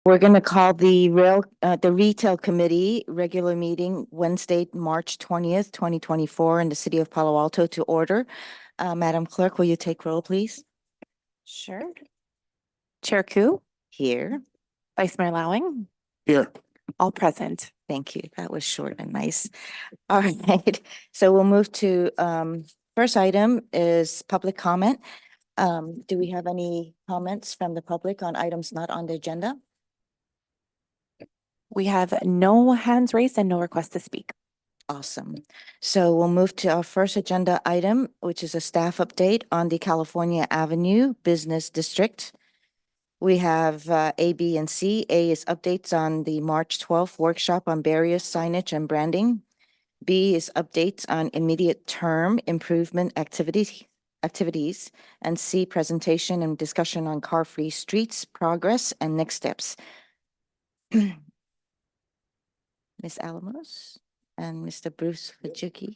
We're going to call the Retail Committee regular meeting Wednesday, March 20th, 2024 in the city of Palo Alto to order. Madam Clerk, will you take roll, please? Sure. Chair Koo, Here. Vice Mayor Lowing, Here. all present. Thank you. That was short and nice. All right. So we'll move to first item is public comment. Do we have any comments from the public on items not on the agenda? We have no hands raised and no request to speak. Awesome. So we'll move to our first agenda item, which is a staff update on the California Avenue Business District. We have A, B, and C. A is updates on the March 12th workshop on barriers, signage, and branding. B is updates on immediate term improvement activities. And C, presentation and discussion on car-free streets, progress, and next steps. Ms. Alamos and Mr. Bruce Fukuchi.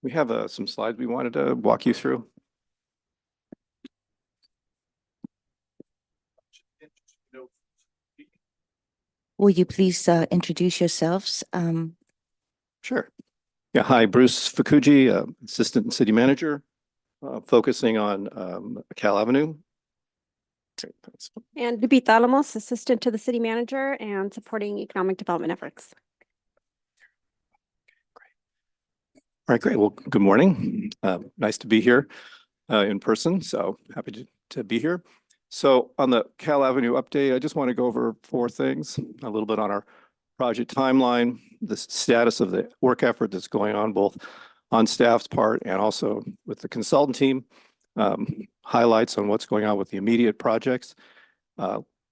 We have some slides we wanted to walk you through. Will you please introduce yourselves? Sure. Yeah, hi, Bruce Fukuchi, Assistant City Manager, focusing on Cal Avenue. Great, thanks. And Lupita Alamos, Assistant to the City Manager and supporting economic development efforts. All right, great. Well, good morning. Nice to be here in person, so happy to be here. So on the Cal Avenue update, I just want to go over 4 things, a little bit on our project timeline, the status of the work effort that's going on both on staff's part and also with the consultant team, highlights on what's going on with the immediate projects,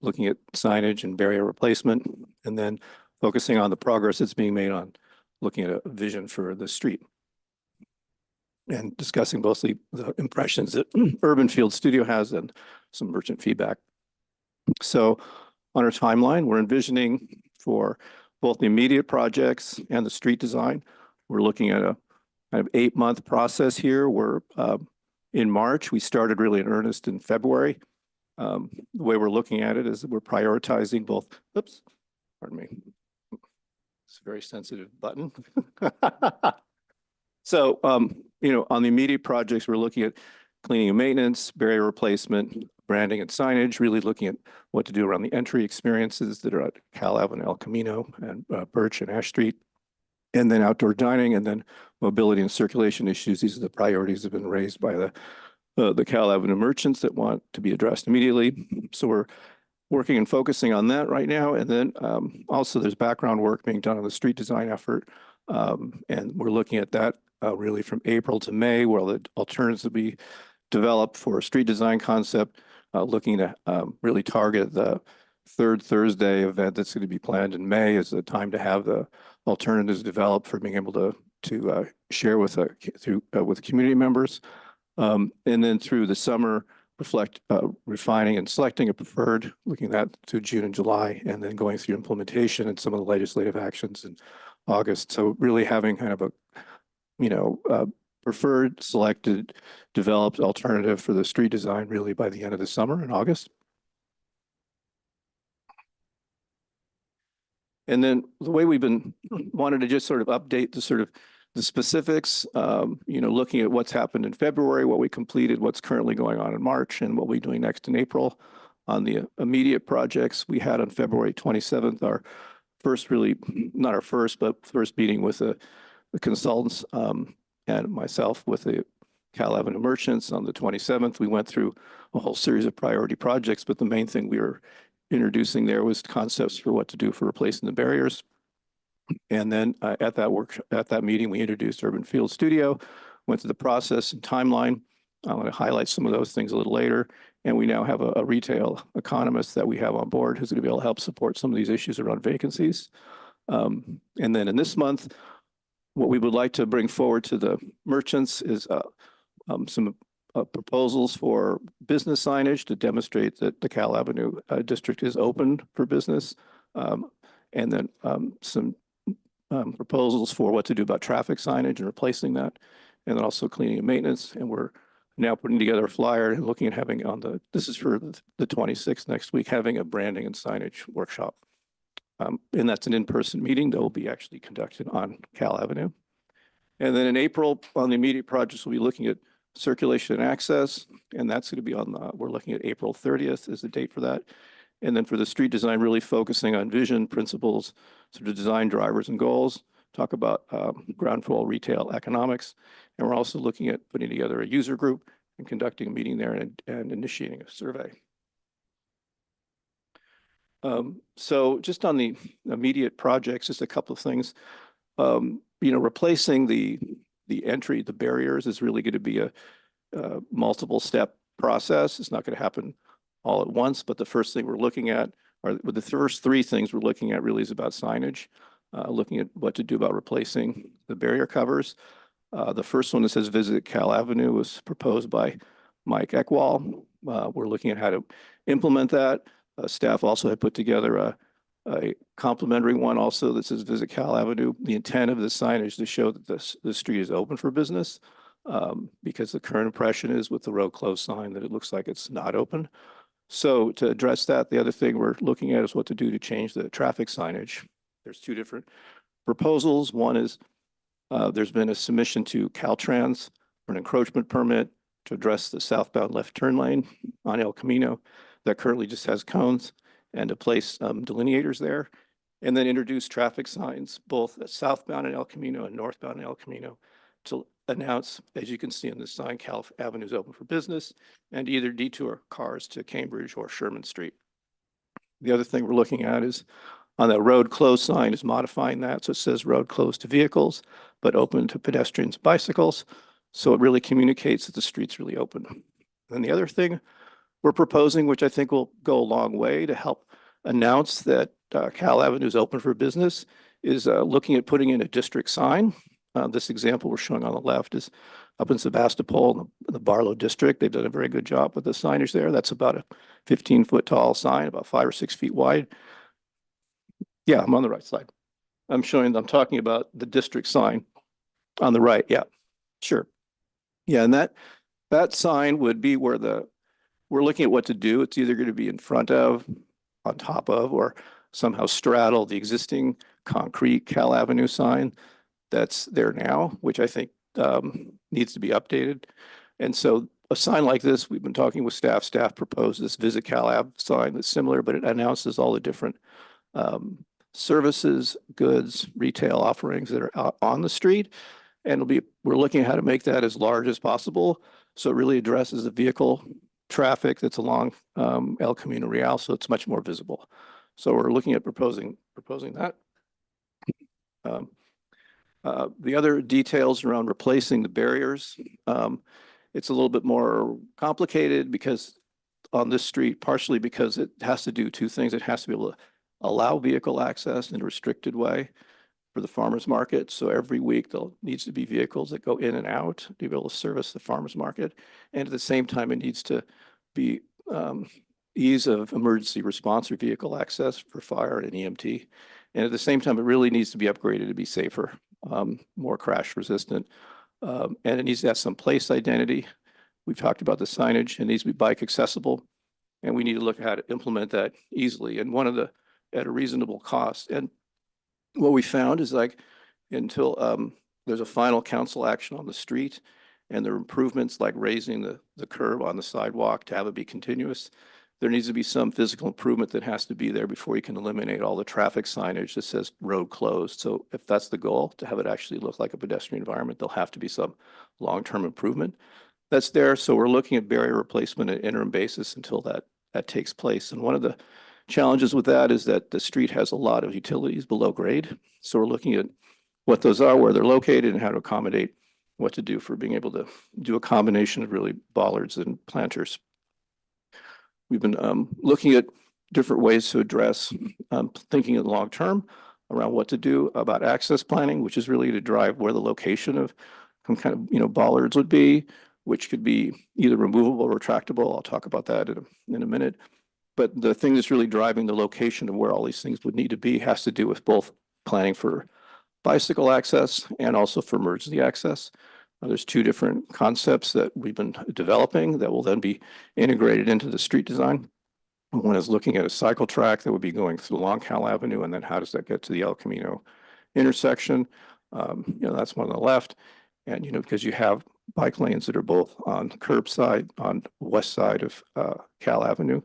looking at signage and barrier replacement, and then focusing on the progress that's being made on looking at a vision for the street. And discussing mostly the impressions that Urban Field Studio has and some merchant feedback. So on our timeline, we're envisioning for both the immediate projects and the street design. We're looking at a kind of 8-month process here. We're in March. We started really in earnest in February. The way we're looking at it is that we're prioritizing both. Oops, pardon me. It's a very sensitive button. So, you know, on the immediate projects, we're looking at cleaning and maintenance, barrier replacement, branding and signage, really looking at what to do around the entry experiences that are at Cal Avenue, El Camino, and Birch and Ash Street, and then outdoor dining, and then mobility and circulation issues. These are the priorities that have been raised by the Cal Avenue merchants that want to be addressed immediately. So we're working and focusing on that right now. And then also there's background work being done on the street design effort. And we're looking at that really from April to May, where the alternatives will be developed for a street design concept, looking to really target the 3rd Thursday event that's going to be planned in May as the time to have the alternatives developed for being able to share with community members. And then through the summer, refining and selecting a preferred, looking at to June and July, and then going through implementation and some of the legislative actions in August. So really having kind of a, you know, preferred, selected, developed alternative for the street design really by the end of the summer in August. And then the way we've been wanted to just sort of update the specifics, you know, looking at what's happened in February, what we completed, what's currently going on in March, and what we're doing next in April. On the immediate projects, we had on February 27th, our first really, not our first, but first meeting with the consultants and myself with the Cal Avenue merchants. On the 27th, we went through a whole series of priority projects, but the main thing we were introducing there was concepts for what to do for replacing the barriers. And then at that meeting, we introduced Urban Field Studio, went through the process and timeline. I'm going to highlight some of those things a little later. And we now have a retail economist that we have on board who's going to be able to help support some of these issues around vacancies. And then in this month, what we would like to bring forward to the merchants is some proposals for business signage to demonstrate that the Cal Avenue district is open for business. And then some proposals for what to do about traffic signage and replacing that, and then also cleaning and maintenance. And we're now putting together a flyer and looking at having on this is for the 26th next week, having a branding and signage workshop. And that's an in-person meeting that will be actually conducted on Cal Avenue. And then in April, on the immediate projects, we'll be looking at circulation and access, and that's going to be we're looking at April 30th is the date for that. And then for the street design, really focusing on vision, principles, sort of design drivers and goals, talk about ground floor retail economics. And we're also looking at putting together a user group and conducting a meeting there and initiating a survey. So just on the immediate projects, just a couple of things. Replacing the entry, the barriers is really going to be a multiple step process. It's not going to happen all at once, but the first thing we're looking at, or the first three things we're looking at really is about signage, looking at what to do about replacing the barrier covers. The first one that says Visit Cal Avenue was proposed by Mike Eckwall. We're looking at how to implement that. Staff also had put together a complementary one also that says Visit Cal Avenue. The intent of the signage is to show that the street is open for business, because the current impression is with the road closed sign that it looks like it's not open. So to address that, the other thing we're looking at is what to do to change the traffic signage. There's two different proposals. One is there's been a submission to Caltrans for an encroachment permit to address the southbound left turn lane on El Camino that currently just has cones, and to place delineators there, and then introduce traffic signs, both southbound in El Camino and northbound in El Camino, to announce, as you can see in this sign, Cal Avenue is open for business, and either detour cars to Cambridge or Sherman Street. The other thing we're looking at is on that road closed sign is modifying that. So it says road closed to vehicles, but open to pedestrians, bicycles. So it really communicates that the street's really open. And the other thing we're proposing, which I think will go a long way to help announce that Cal Avenue is open for business, is looking at putting in a district sign. This example we're showing on the left is up in Sebastopol, in the Barlow district. They've done a very good job with the signage there. That's about a 15-foot tall sign, about 5 or 6 feet wide. Yeah, I'm on the right side. I'm talking about the district sign on the right. Yeah, sure. Yeah, and that sign would be where we're looking at what to do. It's either going to be in front of, on top of, or somehow straddle the existing concrete Cal Avenue sign that's there now, which I think needs to be updated. And so a sign like this, we've been talking with staff. Staff proposed this Visit Cal Ave sign that's similar, but it announces all the different services, goods, retail offerings that are out on the street. And we're looking at how to make that as large as possible, so it really addresses the vehicle traffic that's along El Camino Real, so it's much more visible. So we're looking at proposing that. The other details around replacing the barriers, it's a little bit more complicated because on this street, partially because it has to do two things. It has to be able to allow vehicle access in a restricted way for the farmer's market. So every week there needs to be vehicles that go in and out to be able to service the farmer's market. And at the same time, it needs to be ease of emergency response or vehicle access for fire and EMT. And at the same time, it really needs to be upgraded to be safer, more crash resistant. And it needs to have some place identity. We've talked about the signage. It needs to be bike accessible. And we need to look at how to implement that easily and at a reasonable cost. And what we found is until there's a final council action on the street and there are improvements like raising the curb on the sidewalk to have it be continuous, there needs to be some physical improvement that has to be there before you can eliminate all the traffic signage that says road closed. So if that's the goal, to have it actually look like a pedestrian environment, there'll have to be some long-term improvement that's there. So we're looking at barrier replacement at interim basis until that takes place. And one of the challenges with that is that the street has a lot of utilities below grade. So we're looking at what those are, where they're located, and how to accommodate what to do for being able to do a combination of really bollards and planters. We've been looking at different ways to address thinking in the long term around what to do about access planning, which is really to drive where the location of some kind of bollards would be, which could be either removable or retractable. I'll talk about that in a minute. But the thing that's really driving the location of where all these things would need to be has to do with both planning for bicycle access and also for emergency access. There's two different concepts that we've been developing that will then be integrated into the street design. One is looking at a cycle track that would be going through Long Cal Avenue, and then how does that get to the El Camino intersection? That's one on the left. And, because you have bike lanes that are both on the curbside, on the west side of Cal Avenue,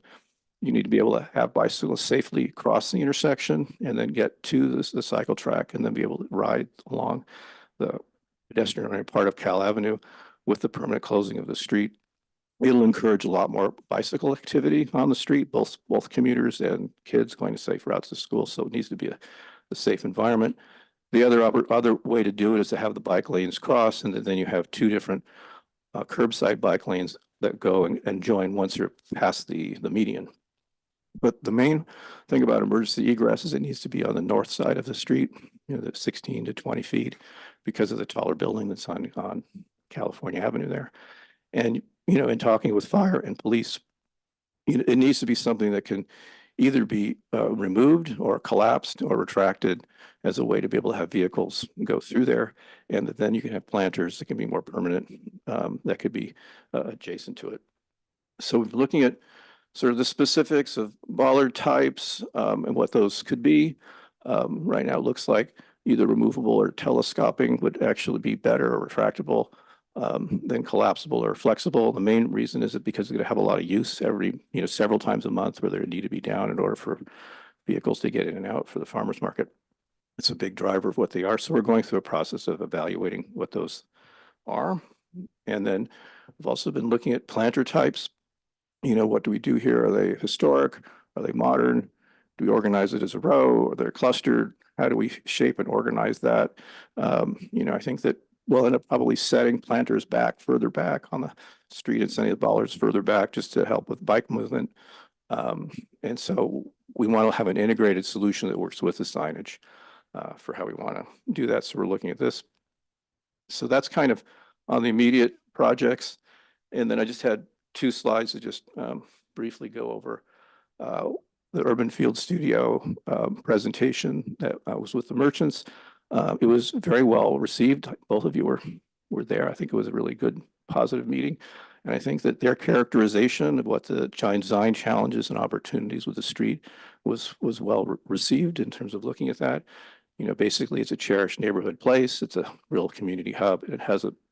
you need to be able to have bicyclists safely cross the intersection and then get to the cycle track and then be able to ride along the pedestrian part of Cal Avenue with the permanent closing of the street. It'll encourage a lot more bicycle activity on the street, both commuters and kids going to safe routes to school. So it needs to be a safe environment. The other way to do it is to have the bike lanes cross, and then you have two different curbside bike lanes that go and join once you're past the median. But the main thing about emergency egress is it needs to be on the north side of the street, the 16 to 20 feet, because of the taller building that's on California Avenue there. And, in talking with fire and police, it needs to be something that can either be removed or collapsed or retracted as a way to be able to have vehicles go through there. And then you can have planters that can be more permanent, that could be adjacent to it. So we're looking at sort of the specifics of bollard types and what those could be. Right now, it looks like either removable or telescoping would actually be better or retractable than collapsible or flexible. The main reason is that because they're going to have a lot of use several times a month where they need to be down in order for vehicles to get in and out for the farmers market. It's a big driver of what they are. So we're going through a process of evaluating what those are. And then we've also been looking at planter types. What do we do here? Are they historic? Are they modern? Do we organize it as a row? Are they clustered? How do we shape and organize that? I think that we'll end up probably setting planters further back on the street and sending the bollards further back just to help with bike movement. And so we want to have an integrated solution that works with the signage for how we want to do that. So we're looking at this. So that's kind of on the immediate projects. And then I just had two slides to just briefly go over the Urban Field Studio presentation that was with the merchants. It was very well received. Both of you were there. I think it was a really good, positive meeting. And I think that their characterization of what the design challenges and opportunities with the street was well received in terms of looking at that. Basically, it's a cherished neighborhood place. It's a real community hub. And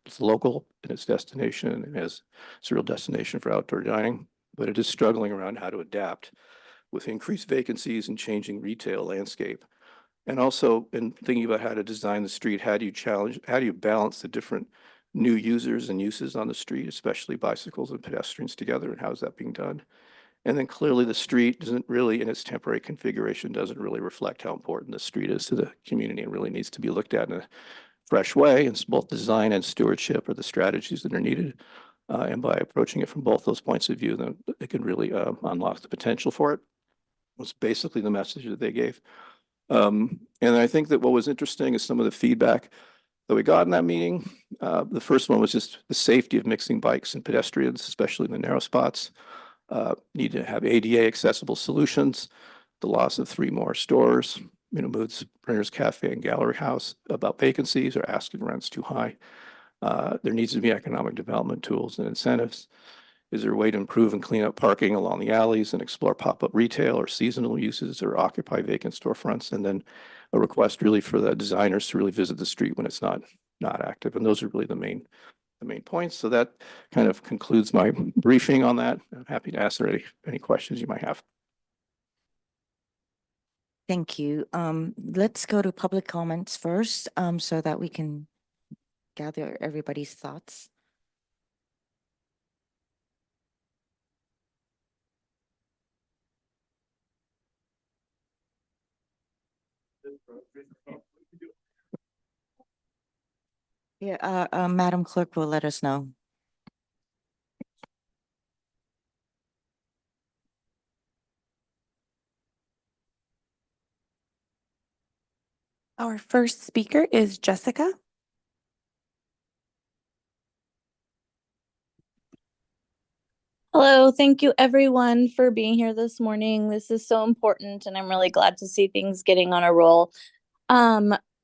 it's local in its destination. And it's a real destination for outdoor dining, but it is struggling around how to adapt with increased vacancies and changing retail landscape. And also in thinking about how to design the street, how do you balance the different new users and uses on the street, especially bicycles and pedestrians together, and how is that being done? And then clearly the street doesn't really, in its temporary configuration, doesn't really reflect how important the street is to the community and really needs to be looked at in a fresh way. And both design and stewardship are the strategies that are needed. And by approaching it from both those points of view, then it can really unlock the potential for it. Was basically the message that they gave. And I think that what was interesting is some of the feedback that we got in that meeting. The first one was just the safety of mixing bikes and pedestrians, especially in the narrow spots. Need to have ADA accessible solutions. The loss of 3 more stores, Moods, Printers Cafe, and Gallery House about vacancies or asking rents too high. There needs to be economic development tools and incentives. Is there a way to improve and clean up parking along the alleys and explore pop-up retail or seasonal uses or occupy vacant storefronts? And then a request really for the designers to really visit the street when it's not active. And those are really the main points. So that kind of concludes my briefing on that. I'm happy to answer any questions you might have. Thank you. Let's go to public comments first, so that we can gather everybody's thoughts. Yeah, Madam Clerk will let us know. Our first speaker is Jessica. Hello, thank you everyone for being here this morning. This is so important and I'm really glad to see things getting on a roll.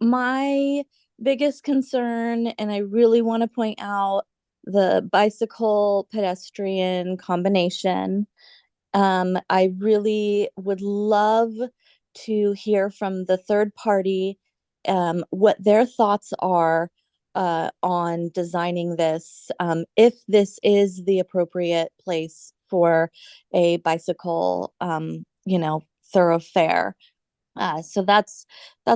my biggest concern, and I really want to point out the bicycle pedestrian combination. I really would love to hear from the third party what their thoughts are on designing this, if this is the appropriate place for a bicycle, thoroughfare. So that's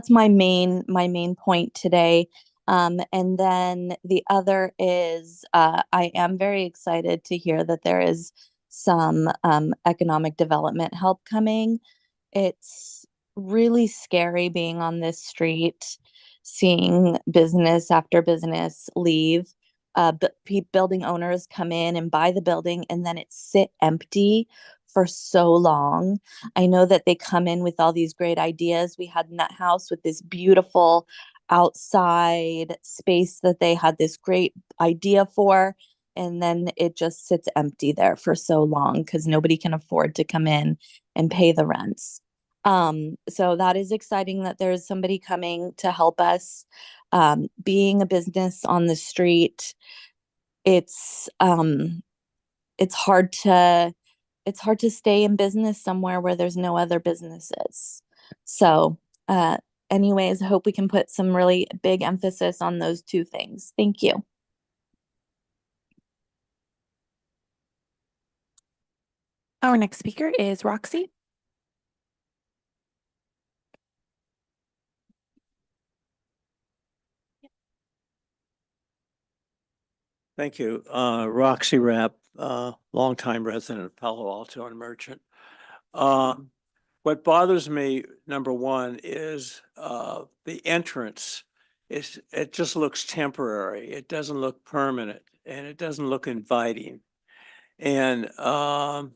my main point today. And then the other is I am very excited to hear that there is some economic development help coming. It's really scary being on this street, seeing business after business leave. Building owners come in and buy the building and then it sit empty for so long. I know that they come in with all these great ideas. We had Nut House with this beautiful outside space that they had this great idea for. And then it just sits empty there for so long because nobody can afford to come in and pay the rents. So that is exciting that there's somebody coming to help us. Being a business on the street, it's um, it's hard to it's hard to stay in business somewhere where there's no other businesses. So, anyways, I hope we can put some really big emphasis on those two things. Thank you. Our next speaker is Roxy. Thank you. Roxy Rapp, longtime resident of Palo Alto and merchant. What bothers me, number one, is the entrance. It just looks temporary. It doesn't look permanent and it doesn't look inviting. And I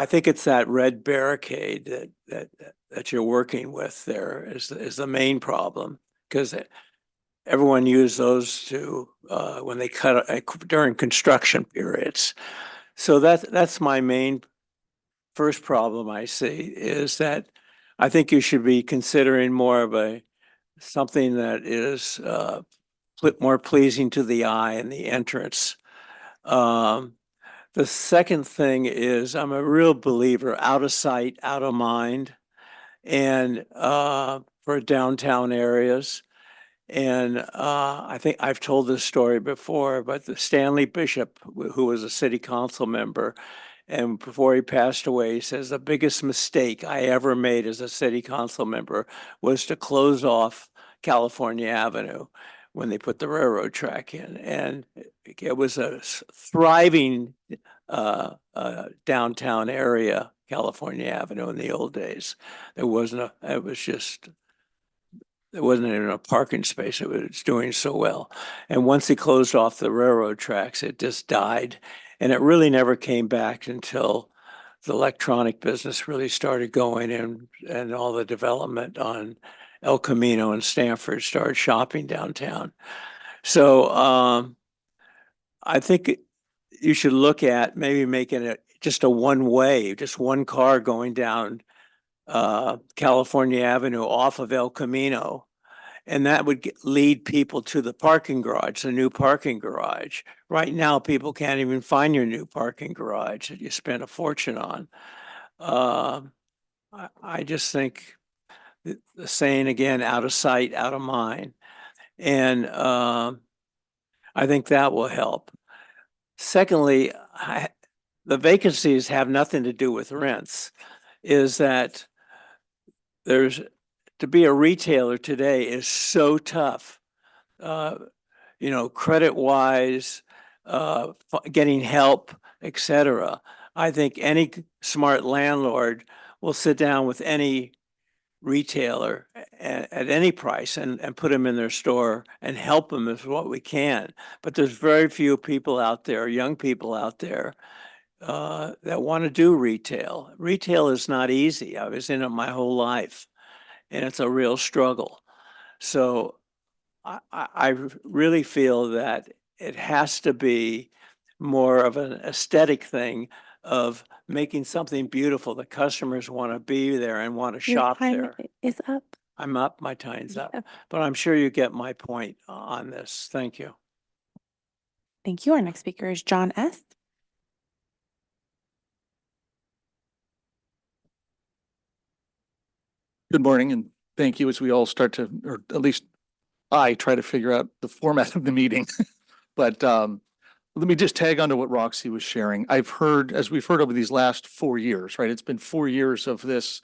think it's that red barricade that you're working with there is the main problem, because everyone used those to when they cut during construction periods. So that's my main first problem I see, is that I think you should be considering more of something that is more pleasing to the eye in the entrance. The second thing is, I'm a real believer, out of sight, out of mind, and for downtown areas. And I think I've told this story before, but the Stanley Bishop, who was a city council member, and before he passed away, he says, the biggest mistake I ever made as a city council member was to close off California Avenue when they put the railroad track in. And it was a thriving downtown area, California Avenue, in the old days. There wasn't there wasn't even a parking space. It was doing so well. And once he closed off the railroad tracks, it just died. And it really never came back until the electronic business really started going and all the development on El Camino and Stanford started shopping downtown. So I think you should look at maybe making it just a one way, just one car going down California Avenue off of El Camino. And that would lead people to the parking garage, the new parking garage. Right now, people can't even find your new parking garage that you spent a fortune on. I just think the saying again, out of sight, out of mind. And I think that will help. Secondly, the vacancies have nothing to do with rents, is that to be a retailer today is so tough. Credit wise, getting help, etc. I think any smart landlord will sit down with any retailer at any price and put them in their store and help them is what we can. But there's very few people out there, young people out there, that want to do retail. Retail is not easy. I was in it my whole life, and it's a real struggle. So I really feel that it has to be more of an aesthetic thing of making something beautiful. The customers want to be there and want to Your shop time there. is up. I'm up, my time's up, Yeah. but I'm sure you get my point on this. Thank you. Thank you. Our next speaker is John S. Good morning and thank you as we all start to, or at least I try to figure out the format of the meeting. But let me just tag onto what Roxy was sharing. I've heard, as we've heard over these last 4 years, right? It's been 4 years of this,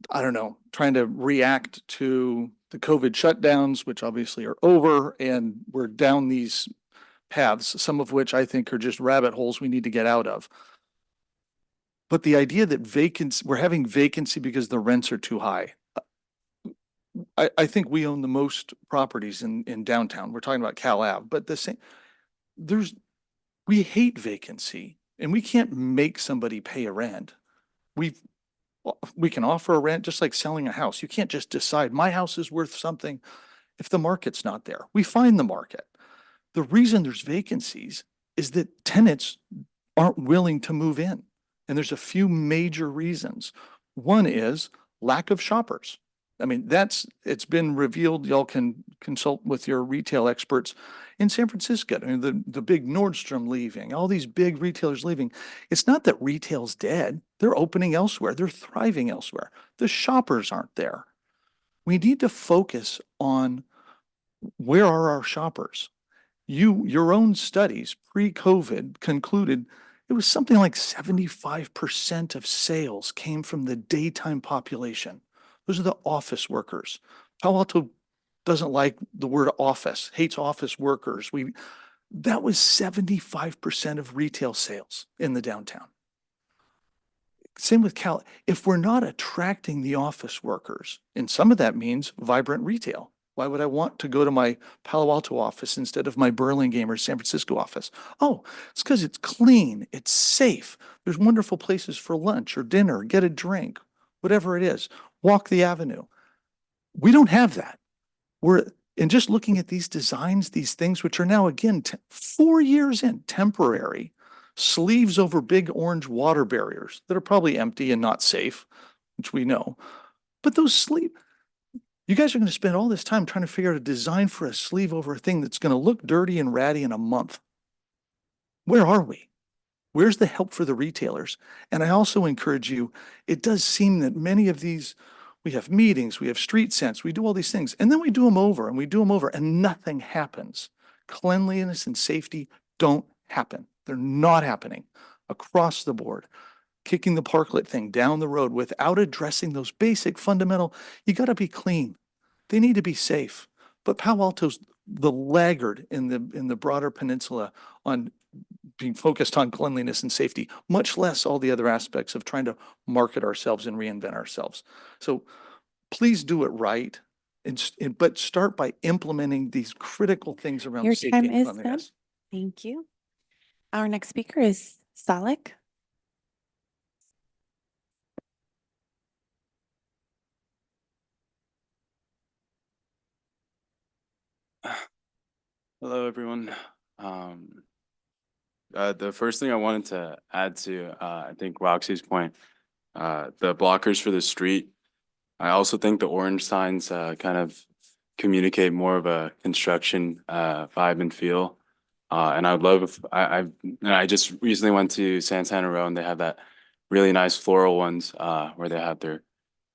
I don't know, trying to react to the COVID shutdowns, which obviously are over, and we're down these paths, some of which I think are just rabbit holes we need to get out of. But the idea that we're having vacancy because the rents are too high. I think we own the most properties in downtown. We're talking about Cal Ave, but the same, we hate vacancy and we can't make somebody pay a rent. We can offer a rent just like selling a house. You can't just decide my house is worth something if the market's not there. We find the market. The reason there's vacancies is that tenants aren't willing to move in. And there's a few major reasons. One is lack of shoppers. I mean, it's been revealed. Y'all can consult with your retail experts in San Francisco. I mean, the big Nordstrom leaving, all these big retailers leaving. It's not that retail's dead. They're opening elsewhere. They're thriving elsewhere. The shoppers aren't there. We need to focus on where are our shoppers? Your own studies pre-COVID concluded it was something like 75% of sales came from the daytime population. Those are the office workers. Palo Alto doesn't like the word office, hates office workers. That was 75% of retail sales in the downtown. Same with Cal. If we're not attracting the office workers, and some of that means vibrant retail. Why would I want to go to my Palo Alto office instead of my Burlingame or San Francisco office? Oh, it's because it's clean, it's safe. There's wonderful places for lunch or dinner, get a drink, whatever it is. Walk the avenue. We don't have that. And just looking at these designs, these things, which are now again 4 years in, temporary, sleeves over big orange water barriers that are probably empty and not safe, which we know. But you guys are going to spend all this time trying to figure out a design for a sleeve over a thing that's going to look dirty and ratty in a month. Where are we? Where's the help for the retailers? And I also encourage you, it does seem that many of these, we have meetings, we have street sense, we do all these things, and then we do them over and we do them over and nothing happens. Cleanliness and safety don't happen. They're not happening across the board. Kicking the parklet thing down the road without addressing those basic fundamental, you got to be clean. They need to be safe. But Palo Alto's the laggard in the broader peninsula on being focused on cleanliness and safety, much less all the other aspects of trying to market ourselves and reinvent ourselves. So please do it right. But start by implementing these critical things around Your safety time and is done. cleanliness. Thank you. Our next speaker is Salik. Hello, everyone. The first thing I wanted to add to, I think Roxy's point, the blockers for the street. I also think the orange signs kind of communicate more of a construction vibe and feel. And I would love if I just recently went to Santana Row and they have that really nice floral ones where they have their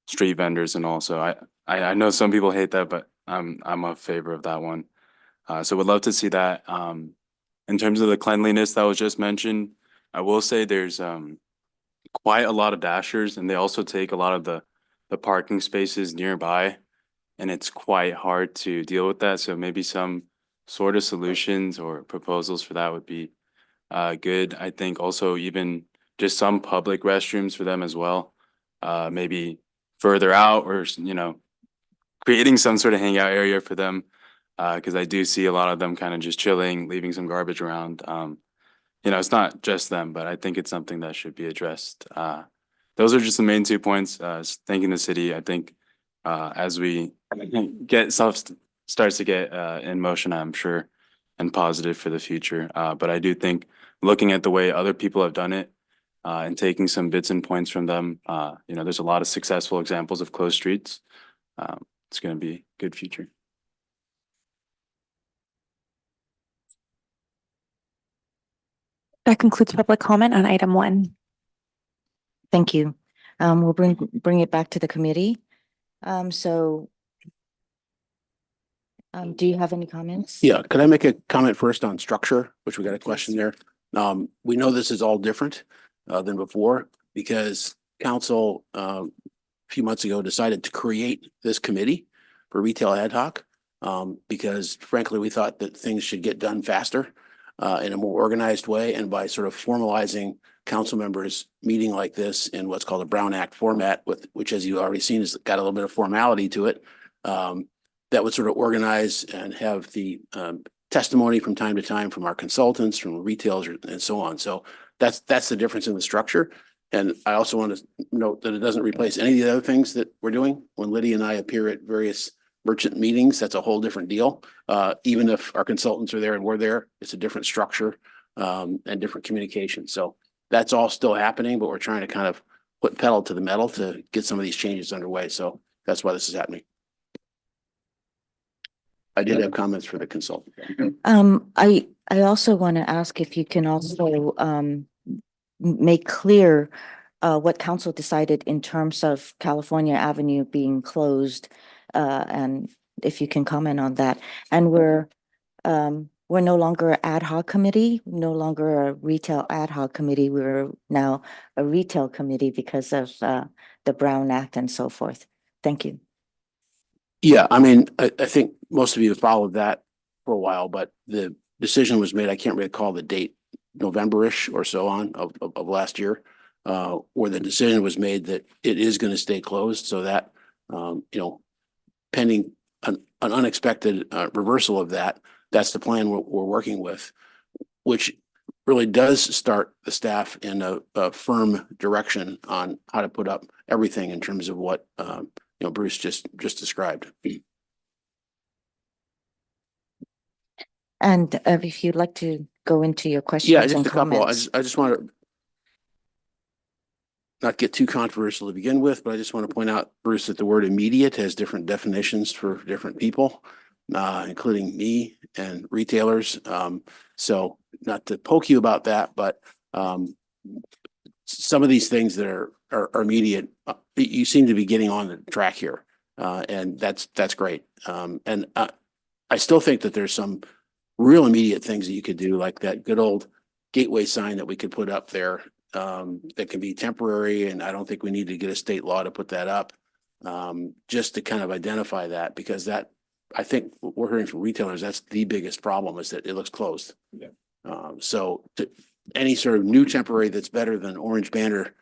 street vendors and also I know some people hate that, but I'm a favor of that one. So would love to see that. In terms of the cleanliness that was just mentioned, I will say there's quite a lot of dashers and they also take a lot of the parking spaces nearby and it's quite hard to deal with that. So maybe some sort of solutions or proposals for that would be good. I think also even just some public restrooms for them as well. Maybe further out or, creating some sort of hangout area for them. Because I do see a lot of them kind of just chilling, leaving some garbage around. It's not just them, but I think it's something that should be addressed. Those are just the main 2 points. Thanking the city, I think, as we get stuff starts to get in motion, I'm sure, and positive for the future. But I do think looking at the way other people have done it and taking some bits and points from them, there's a lot of successful examples of closed streets. it's going to be a good future. That concludes public comment on item 1. Thank you. We'll bring it back to the committee. So do you have any comments? Yeah, could I make a comment first on structure, which we got a question there? We know this is all different than before because council a few months ago decided to create this committee for retail ad hoc. Because frankly, we thought that things should get done faster in a more organized way, and by sort of formalizing council members meeting like this in what's called a Brown Act format, which, as you already seen, has got a little bit of formality to it. That would sort of organize and have the testimony from time to time from our consultants, from retailers, and so on. So that's the difference in the structure. And I also want to note that it doesn't replace any of the other things that we're doing. When Lydia and I appear at various merchant meetings, that's a whole different deal. Even if our consultants are there and we're there, it's a different structure and different communication. So that's all still happening, but we're trying to kind of put pedal to the metal to get some of these changes underway. So that's why this is happening. I did have comments for the consultant. I also want to ask if you can also make clear what council decided in terms of California Avenue being closed, and if you can comment on that. And we're no longer an ad hoc committee, no longer a retail ad hoc committee. We're now a retail committee because of the Brown Act and so forth. Thank you. Yeah, I mean, I think most of you have followed that for a while, but the decision was made, I can't recall the date, November-ish or so on of last year, where the decision was made that it is going to stay closed, so that, pending an unexpected reversal of that, that's the plan we're working with, which really does start the staff in a firm direction on how to put up everything in terms of what Bruce just described. And if you'd like to go into your questions Yeah, and just a couple. comments. I just want to not get too controversial to begin with, but I just want to point out, Bruce, that the word immediate has different definitions for different people, including me and retailers. So not to poke you about that, but some of these things that are immediate, you seem to be getting on the track here. And that's great. And I still think that there's some real immediate things that you could do, like that good old gateway sign that we could put up there that can be temporary. And I don't think we need to get a state law to put that up just to kind of identify that, because that, I think what we're hearing from retailers, that's the biggest problem, is that it looks closed. Yeah. So any sort of new temporary that's better than orange banner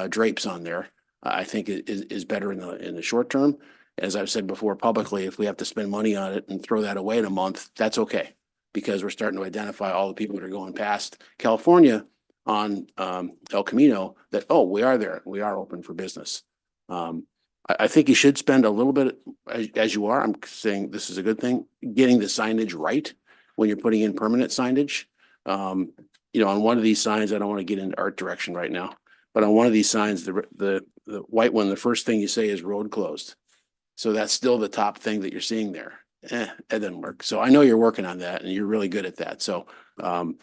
drapes on there, I think is better in the short term. As I've said before publicly, if we have to spend money on it and throw that away in a month, that's okay, because we're starting to identify all the people that are going past California on El Camino that, oh, we are there, we are open for business. I think you should spend a little bit, as you are, I'm saying this is a good thing, getting the signage right when you're putting in permanent signage. On one of these signs, I don't want to get into art direction right now, but on one of these signs, the white one, the first thing you say is road closed. So that's still the top thing that you're seeing there. It doesn't work. So I know you're working on that and you're really good at that. So I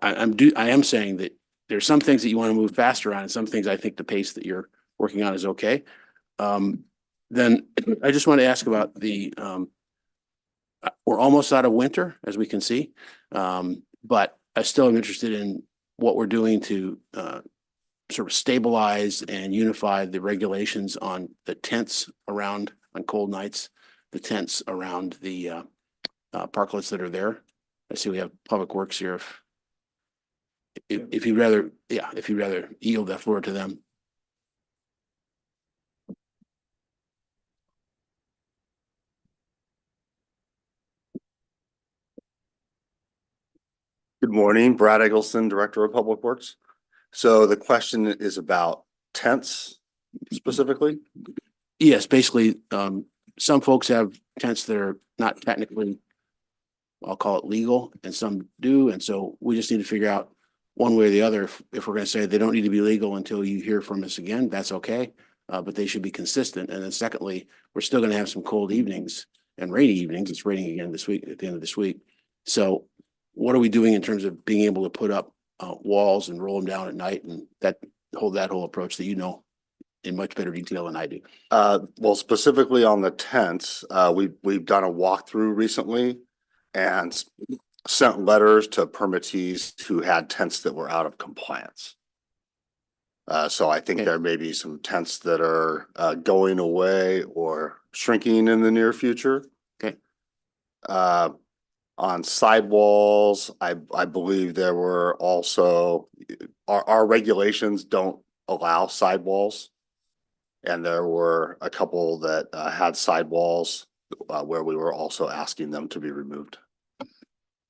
am saying that there's some things that you want to move faster on, and some things I think the pace that you're working on is okay. Then I just want to ask about we're almost out of winter, as we can see. But I still am interested in what we're doing to sort of stabilize and unify the regulations on the tents around on cold nights, the tents around the parklets that are there. I see we have Public Works here. If you'd rather yield that floor to them. Good morning, Brad Eggleston, Director of Public Works. So the question is about tents specifically? Yes, basically, some folks have tents that are not technically, I'll call it legal, and some do. And so we just need to figure out one way or the other, if we're going to say they don't need to be legal until you hear from us again, that's okay. but they should be consistent. And then secondly, we're still gonna have some cold evenings and rainy evenings. It's raining again this week, at the end of this week. So what are we doing in terms of being able to put up walls and roll them down at night and that whole approach that you know in much better detail than I do? Well, specifically on the tents, we've done a walkthrough recently and sent letters to permittees who had tents that were out of compliance. So I think Okay. there may be some tents that are going away or shrinking in the near future. Okay. On sidewalls, I believe there were also, our regulations don't allow sidewalls. And there were a couple that had sidewalls where we were also asking them to be removed.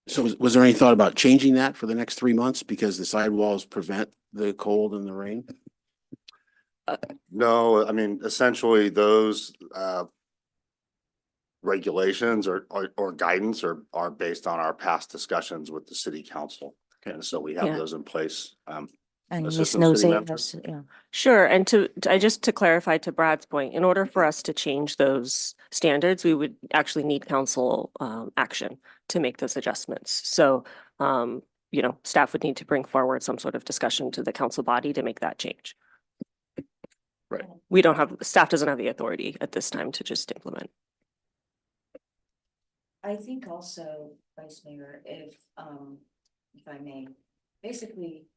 So was there any thought about changing that for the next 3 months because the sidewalls prevent the cold and the rain? No, I mean, essentially those regulations or guidance are based on our past discussions with the city council. And so we have Yeah. those in place. And Ms. Assistant City Nozay Manager? has, yeah. Sure. And just to clarify to Brad's point, in order for us to change those standards, we would actually need council action to make those adjustments. So, staff would need to bring forward some sort of discussion to the council body to make that change. Right. Staff doesn't have the authority at this time to just implement. I think also, Vice Mayor, if I may, basically,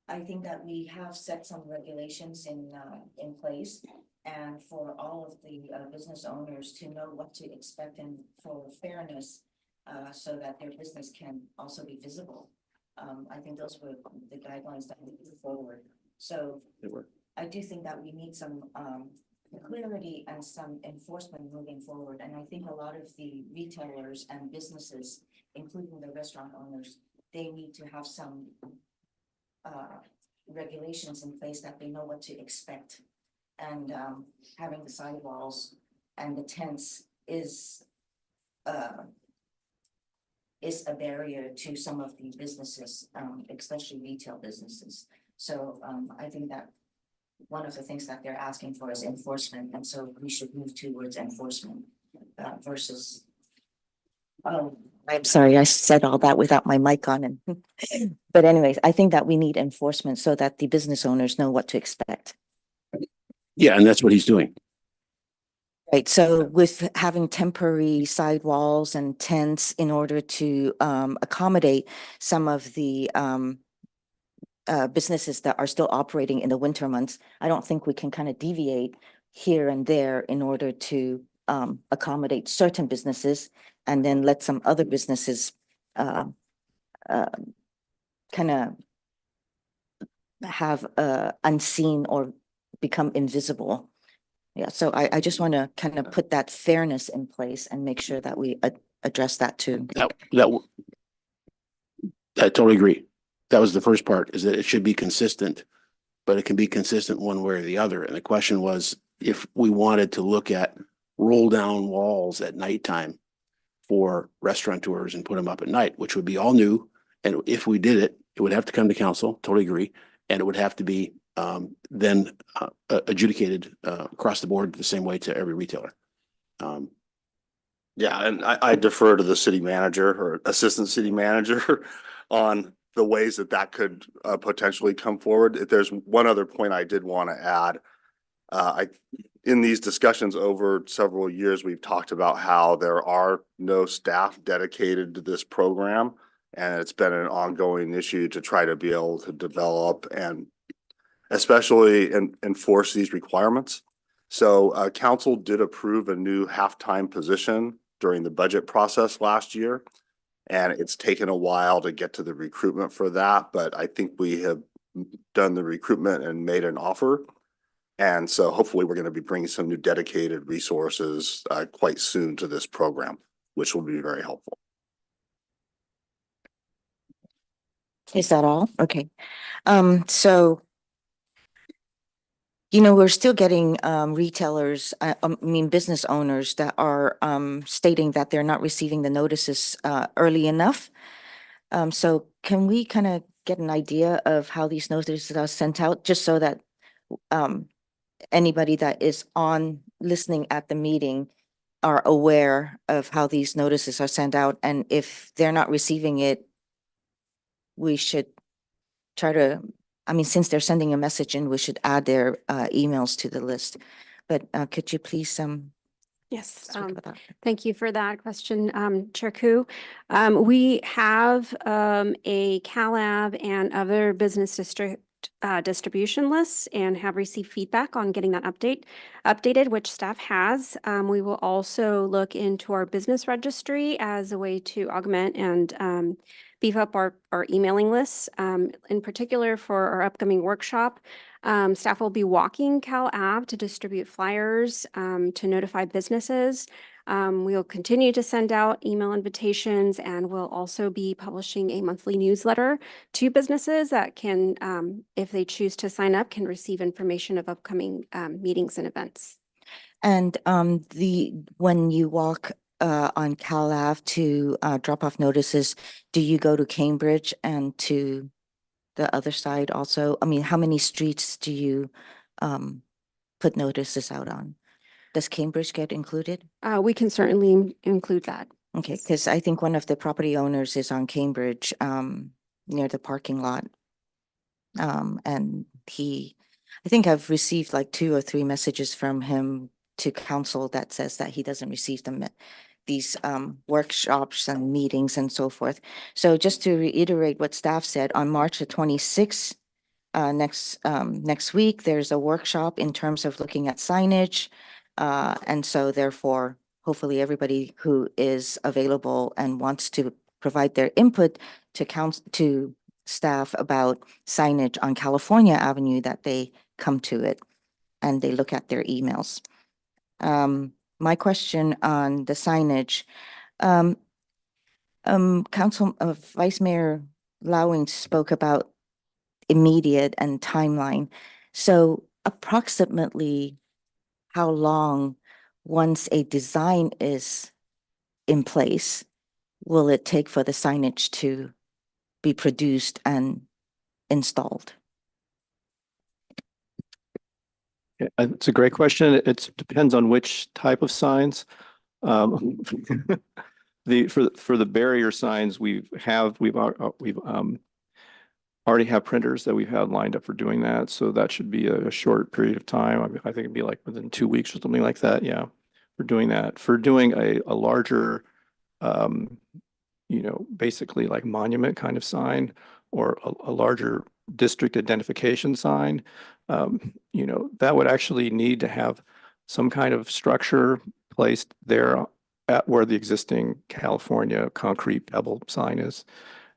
I think that we have set some regulations in place. And for all of the business owners to know what to expect and for fairness, so that their business can also be visible. I think those were the guidelines that we put forward. So I do think that we need some clarity and some enforcement moving forward. And I think a lot of the retailers and businesses, including the restaurant owners, they need to have some regulations in place that they know what to expect. And having the sidewalls and the tents is a barrier to some of the businesses, especially retail businesses. So I think that one of the things that they're asking for is enforcement, and so we should move towards enforcement versus. Oh, I'm sorry, I said all that without my mic on, and but anyways, I think that we need enforcement so that the business owners know what to expect. Yeah, and that's what he's doing. Right, so with having temporary sidewalls and tents in order to accommodate some of the businesses that are still operating in the winter months, I don't think we can kind of deviate here and there in order to accommodate certain businesses and then let some other businesses kind of have unseen or become invisible. Yeah, so I just want to kind of put that fairness in place and make sure that we address that too. I totally agree. That was the first part, is that it should be consistent, but it can be consistent one way or the other. And the question was, if we wanted to look at roll down walls at nighttime for restaurateurs and put them up at night, which would be all new. And if we did it, it would have to come to council, totally agree. And it would have to be then adjudicated across the board the same way to every retailer. Yeah, and I defer to the city manager or assistant city manager on the ways that could potentially come forward. If there's one other point I did want to add, in these discussions over several years, we've talked about how there are no staff dedicated to this program. And it's been an ongoing issue to try to be able to develop and especially enforce these requirements. So council did approve a new halftime position during the budget process last year. And it's taken a while to get to the recruitment for that, but I think we have done the recruitment and made an offer. And so hopefully we're going to be bringing some new dedicated resources quite soon to this program, which will be very helpful. Is that all? Okay. So, we're still getting retailers, business owners that are stating that they're not receiving the notices early enough. So can we kind of get an idea of how these notices are sent out, just so that anybody that is on listening at the meeting are aware of how these notices are sent out. And if they're not receiving it, we should try to, I mean, since they're sending a message in, we should add their emails to the list. But could you please Yes. speak about that? Thank you for that question, Chair Koo. We have a CalAV and other business district distribution lists and have received feedback on getting that updated, which staff has. We will also look into our business registry as a way to augment and beef up our emailing lists. In particular for our upcoming workshop, staff will be walking Cal Ave to distribute flyers, to notify businesses. We'll continue to send out email invitations, and we'll also be publishing a monthly newsletter to businesses that can, if they choose to sign up, can receive information of upcoming meetings and events. And when you walk on Cal Ave to drop off notices, do you go to Cambridge and to the other side also? I mean, how many streets do you put notices out on? Does Cambridge get included? We can certainly include that. Okay, because I think one of the property owners is on Cambridge, near the parking lot. And I think I've received like 2 or 3 messages from him to council that says that he doesn't receive them, these workshops and meetings and so forth. So just to reiterate what staff said, on March the 26th, next week, there's a workshop in terms of looking at signage. And so therefore, hopefully everybody who is available and wants to provide their input to staff about signage on California Avenue, that they come to it and they look at their emails. My question on the signage, Vice Mayor Lowing spoke about immediate and timeline. So approximately how long, once a design is in place, will it take for the signage to be produced and installed? Yeah, it's a great question. It depends on which type of signs. For the barrier signs, we've already have printers that we've had lined up for doing that. So that should be a short period of time. I think it'd be like within 2 weeks or something like that. Yeah, for doing that. For doing a larger, basically like monument kind of sign or a larger district identification sign, that would actually need to have some kind of structure placed there at where the existing California concrete pebble sign is.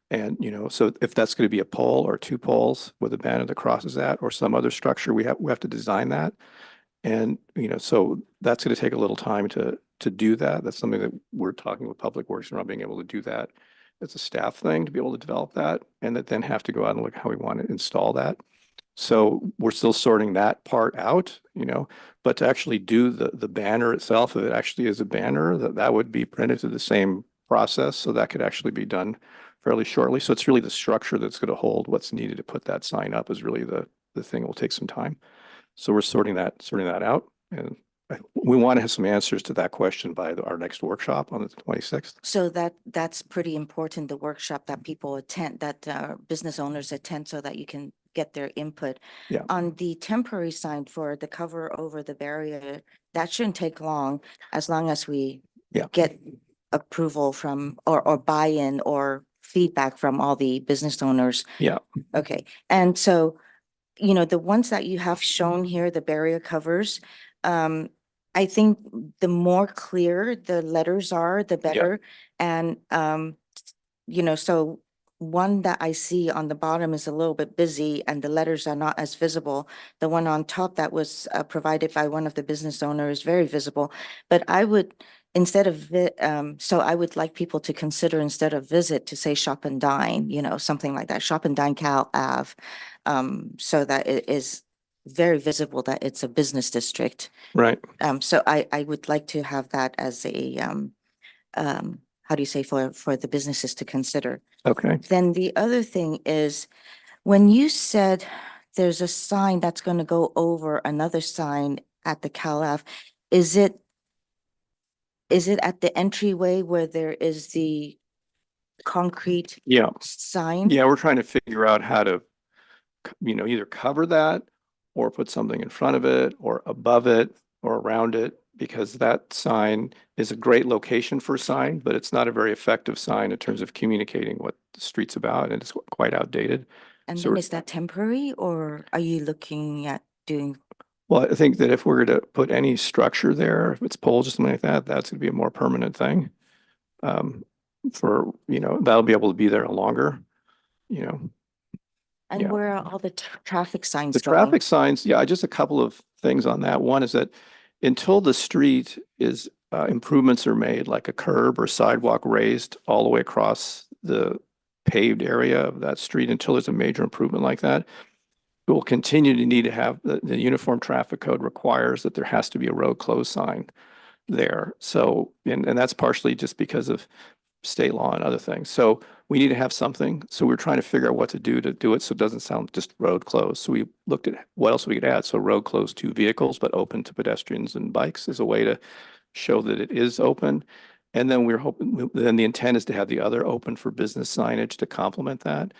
And, so if that's going to be a pole or 2 poles with a banner that crosses that or some other structure, we have to design that. And, so that's going to take a little time to do that. That's something that we're talking with Public Works around being able to do that. It's a staff thing to be able to develop that and then have to go out and look how we want to install that. So we're still sorting that part out, but to actually do the banner itself, if it actually is a banner, that would be printed to the same process. So that could actually be done fairly shortly. So it's really the structure that's going to hold what's needed to put that sign up is really the thing that will take some time. So we're sorting that out. And we want to have some answers to that question by our next workshop on the 26th. So that's pretty important, the workshop that people attend, that business owners attend, so that you can get their input. Yeah. On the temporary sign for the cover over the barrier, that shouldn't take long, as long as we get approval from or buy-in or feedback from all the business owners. Yeah. Okay. And so, the ones that you have shown here, the barrier covers, I think the more clear the letters are, the better. And, so one that I see on the bottom is a little bit busy and the letters are not as visible. The one on top that was provided by one of the business owners is very visible. But I would, so I would like people to consider, instead of visit, to say shop and dine, something like that, shop and dine Cal Ave, so that it is very visible that it's a business district. Right. So I would like to have that as a, how do you say, for the businesses to consider. Okay. Then the other thing is, when you said there's a sign that's going to go over another sign at the Calaf. Is it at the entryway where there is the concrete Yeah, sign? yeah, we're trying to figure out how to, either cover that or put something in front of it or above it or around it, because that sign is a great location for a sign, but it's not a very effective sign in terms of communicating what the street's about, and it's quite outdated. And So then we're- is that temporary, or are you looking at doing? Well, I think that if we're to put any structure there, if it's poles or something like that, that's gonna be a more permanent thing. That'll be able to be there longer, you know. And Yeah. where are all the traffic signs The going? traffic signs, yeah, just a couple of things on that. One is that until the street is, improvements are made, like a curb or sidewalk raised all the way across the paved area of that street, until there's a major improvement like that, we will continue to need to have, the Uniform Traffic Code requires that there has to be a road closed sign there. So, and that's partially just because of state law and other things. So we need to have something. So we're trying to figure out what to do it so it doesn't sound just road closed. So we looked at what else we could add. So road closed to vehicles, but open to pedestrians and bikes is a way to show that it is open. And then then the intent is to have the other open for business signage to complement that.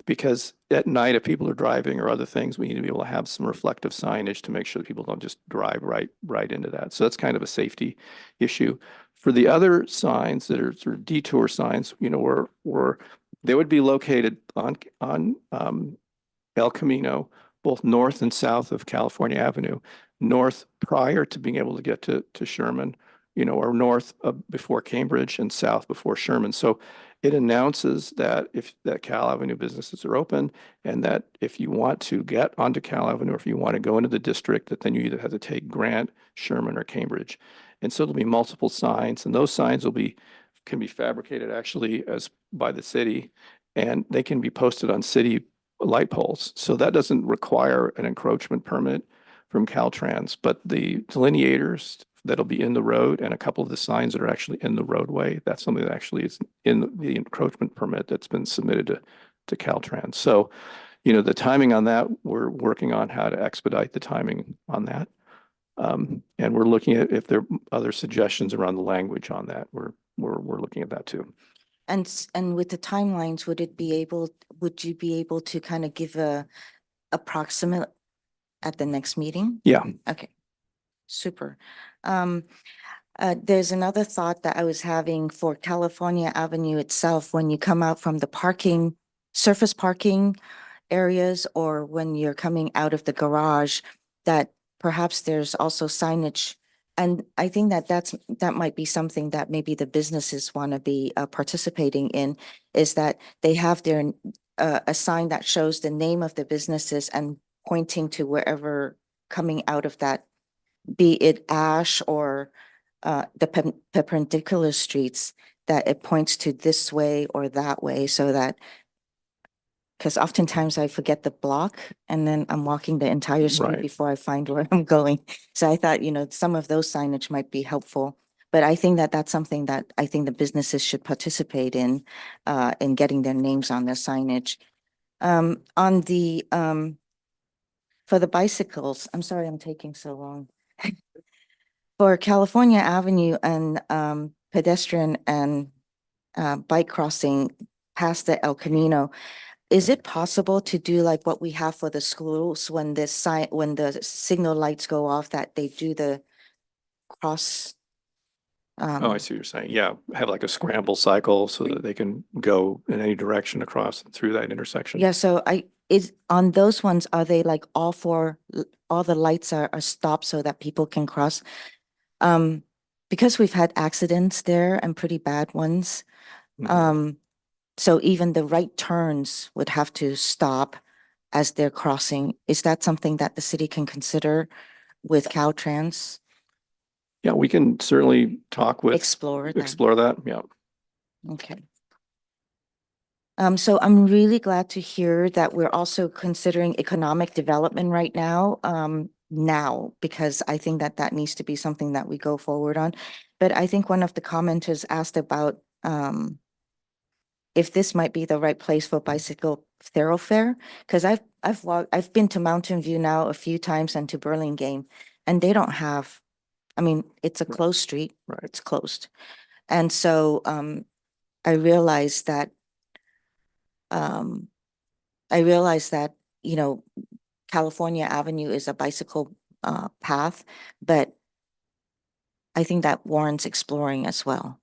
Because at night, if people are driving or other things, we need to be able to have some reflective signage to make sure that people don't just drive right into that. So that's kind of a safety issue. For the other signs that are sort of detour signs, they would be located on El Camino, both north and south of California Avenue, north prior to being able to get to Sherman, or north before Cambridge and south before Sherman. So it announces that that Cal Avenue businesses are open, and that if you want to get onto Cal Avenue, or if you want to go into the district, that then you either have to take Grant, Sherman, or Cambridge. And so there'll be multiple signs, and those signs can be fabricated actually as by the city, and they can be posted on city light poles. So that doesn't require an encroachment permit from Caltrans, but the delineators that'll be in the road and a couple of the signs that are actually in the roadway, that's something that actually is in the encroachment permit that's been submitted to Caltrans. So, the timing on that, we're working on how to expedite the timing on that. And we're looking at if there are other suggestions around the language on that. We're looking at that too. And with the timelines, would you be able to kind of give a approximate at the next meeting? Yeah. Okay, super. There's another thought that I was having for California Avenue itself. When you come out from the surface parking areas, or when you're coming out of the garage, that perhaps there's also signage. And I think that might be something that maybe the businesses want to be participating in, is that they have a sign that shows the name of the businesses and pointing to wherever coming out of that, be it Ash or the perpendicular streets, that it points to this way or that way, so that, because oftentimes I forget the block and then I'm walking the entire street Right. before I find where I'm going. So I thought, some of those signage might be helpful. But I think that that's something that I think the businesses should participate in getting their names on their signage. For the bicycles, I'm sorry I'm taking so long. For California Avenue and pedestrian and bike crossing past the El Camino, is it possible to do like what we have for the schools when the signal lights go off, that they do the cross? Oh, I see what you're saying. Yeah, have like a scramble cycle so that they can go in any direction across and through that intersection. Yeah, so on those ones, are they like all the lights are stopped so that people can cross? Because we've had accidents there and pretty bad ones. Mhm. So even the right turns would have to stop as they're crossing. Is that something that the city can consider with Caltrans? Yeah, we can certainly Explore that. explore that. Yeah. Okay. So I'm really glad to hear that we're also considering economic development right now, because I think that needs to be something that we go forward on. But I think one of the commenters asked about if this might be the right place for bicycle thoroughfare, because I've been to Mountain View now a few times and to Burlingame, and they don't have, I mean, it's a Right. closed street. Right. It's closed. And so I realized that um you know, California Avenue is a bicycle path, but I think that warrants exploring as well.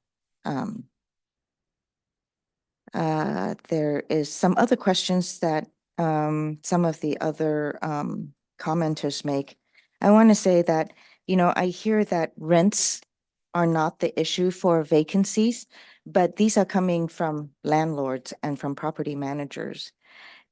There is some other questions that some of the other commenters make. I want to say that, you know, I hear that rents are not the issue for vacancies, but these are coming from landlords and from property managers.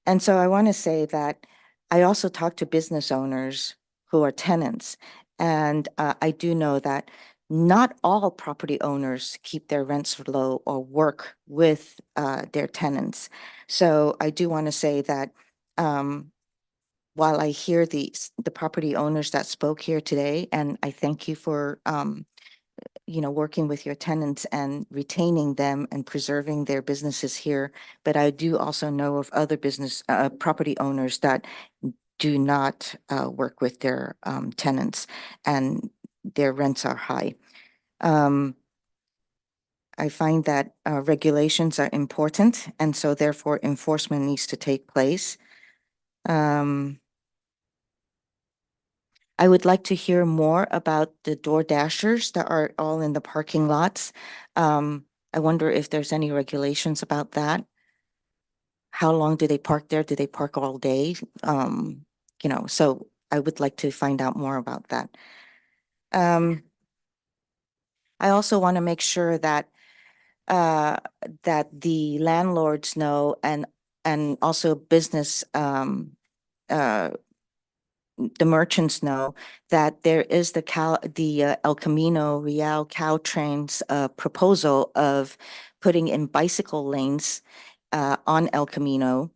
And so I want to say that I also talk to business owners who are tenants. And I do know that not all property owners keep their rents low or work with their tenants. So I do want to say that while I hear the property owners that spoke here today, and I thank you for you know, working with your tenants and retaining them and preserving their businesses here. But I do also know of other business, property owners that do not work with their tenants and their rents are high. I find that regulations are important, and so therefore enforcement needs to take place. I would like to hear more about the Door Dashers that are all in the parking lots. I wonder if there's any regulations about that. How long do they park there? Do they park all day? You know, so I would like to find out more about that. I also want to make sure that that the landlords know and also business the merchants know that there is the El Camino Real Caltrain's proposal of putting in bicycle lanes on El Camino,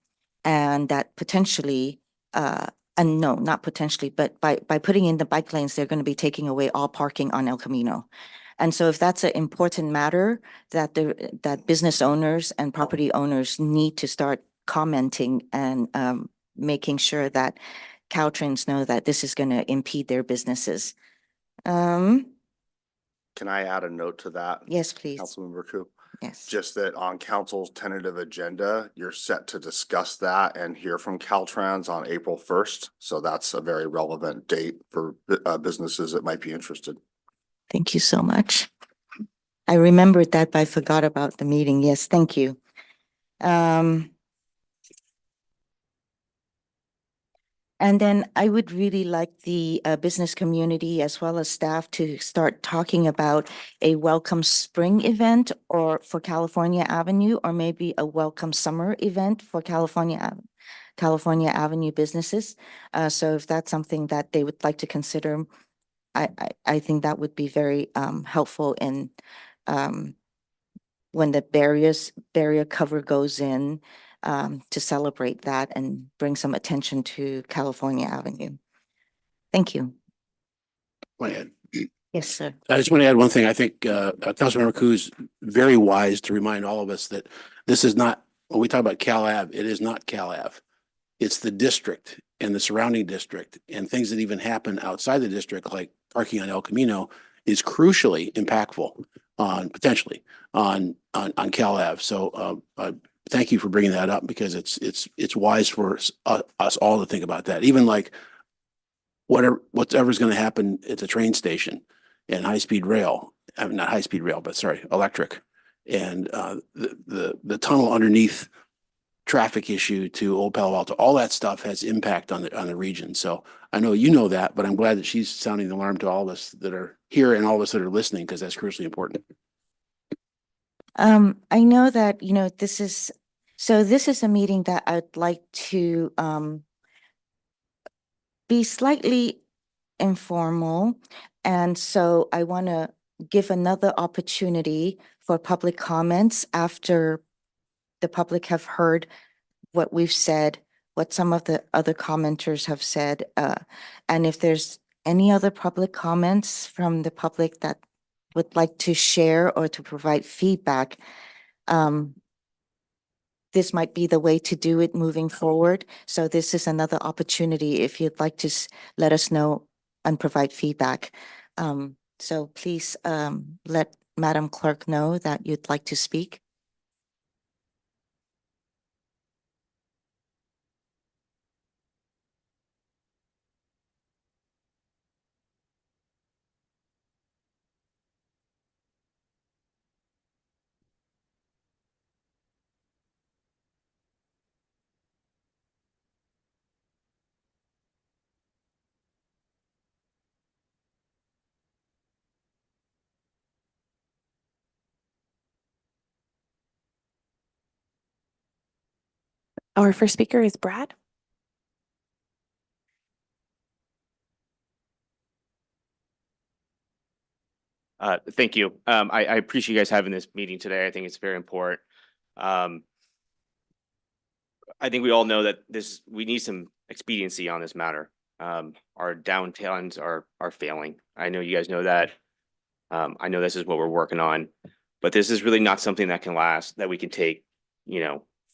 and that potentially, and no, not potentially, but by putting in the bike lanes, they're going to be taking away all parking on El Camino. And so if that's an important matter that that business owners and property owners need to start commenting and making sure that Caltrans know that this is going to impede their businesses. Can I add a note to that? Yes, please. Councilmember Ku? Yes. Just that on council's tentative agenda, you're set to discuss that and hear from Caltrans on April 1st. So that's a very relevant date for businesses that might be interested. Thank you so much. I remembered that, but I forgot about the meeting. Yes, thank you. And then I would really like the business community as well as staff to start talking about a welcome spring event or for California Avenue, or maybe a welcome summer event for California Avenue businesses. So if that's something that they would like to consider, I think that would be very helpful in when the barrier cover goes in to celebrate that and bring some attention to California Avenue. Thank you. Yes, sir. I just want to add one thing. I think Councilmember Ku is very wise to remind all of us that this is not, when we talk about Cal Ave, it is not Cal Ave. It's the district and the surrounding district, and things that even happen outside the district, like parking on El Camino, is crucially impactful on potentially on Cal Ave. So thank you for bringing that up, because it's wise for us all to think about that. Even like whatever's going to happen at the train station and high-speed rail, I mean, not high-speed rail, but sorry, electric, and the tunnel underneath traffic issue to Old Palo Alto, all that stuff has impact on the region. So I know you know that, but I'm glad that she's sounding the alarm to all of us that are here and all of us that are listening, because that's crucially important. I know that, you know, this is a meeting that I'd like to be slightly informal. And so I want to give another opportunity for public comments after the public have heard what we've said, what some of the other commenters have said. And if there's any other public comments from the public that would like to share or to provide feedback, this might be the way to do it moving forward. So this is another opportunity if you'd like to let us know and provide feedback. So please let Madam Clerk know that you'd like to speak. Our first speaker is Brad. Thank you. I appreciate you guys having this meeting today. I think it's very important. I think we all know that we need some expediency on this matter. Our downtowns are failing. I know you guys know that. I know this is what we're working on, but this is really not something that can last, that we can take,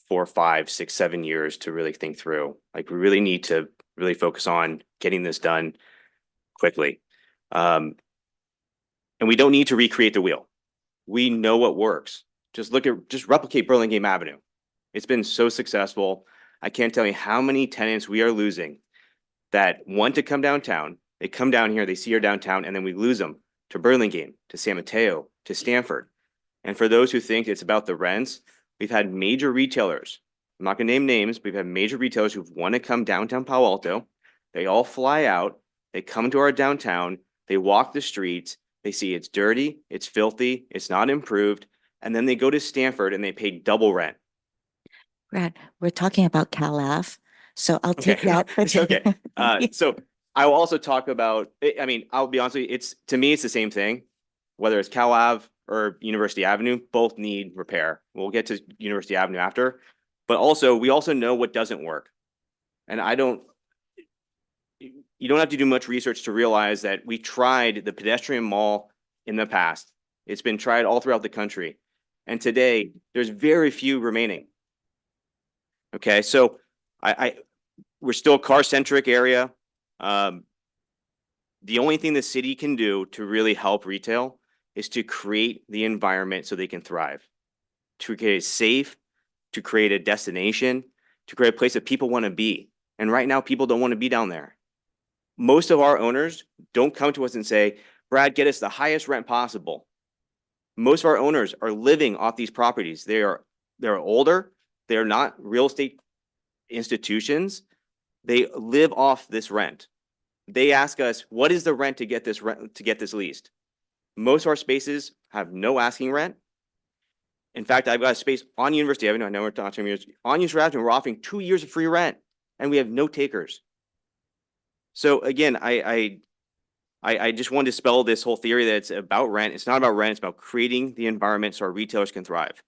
4, 5, 6, 7 years to really think through. Like, we really need to really focus on getting this done quickly. And we don't need to recreate the wheel. We know what works. Just replicate Burlingame Avenue. It's been so successful. I can't tell you how many tenants we are losing that want to come downtown. They come down here, they see our downtown, and then we lose them to Burlingame, to San Mateo, to Stanford. And for those who think it's about the rents, we've had major retailers. I'm not gonna name names, but we've had major retailers who want to come downtown Palo Alto. They all fly out, they come to our downtown, they walk the streets, they see it's dirty, it's filthy, it's not improved, and then they go to Stanford and they pay double rent. Brad, we're talking about Cal Ave, so I'll take that. It's okay. So I will also talk about, I mean, I'll be honest with you, to me, it's the same thing. Whether it's Cal Ave or University Avenue, both need repair. We'll get to University Avenue after, but we also know what doesn't work. And you don't have to do much research to realize that we tried the pedestrian mall in the past. It's been tried all throughout the country. And today there's very few remaining. Okay, so we're still a car-centric area. The only thing the city can do to really help retail is to create the environment so they can thrive, to create a safe, to create a destination, to create a place that people want to be. And right now, people don't want to be down there. Most of our owners don't come to us and say, Brad, get us the highest rent possible. Most of our owners are living off these properties. They're older. They're not real estate institutions. They live off this rent. They ask us, what is the rent to get this leased? Most of our spaces have no asking rent. In fact, I've got a space on University Avenue. I know we're talking on University Avenue. We're offering 2 years of free rent, and we have no takers. So again, I just want to dispel this whole theory that it's about rent. It's not about rent. It's about creating the environment so our retailers can thrive.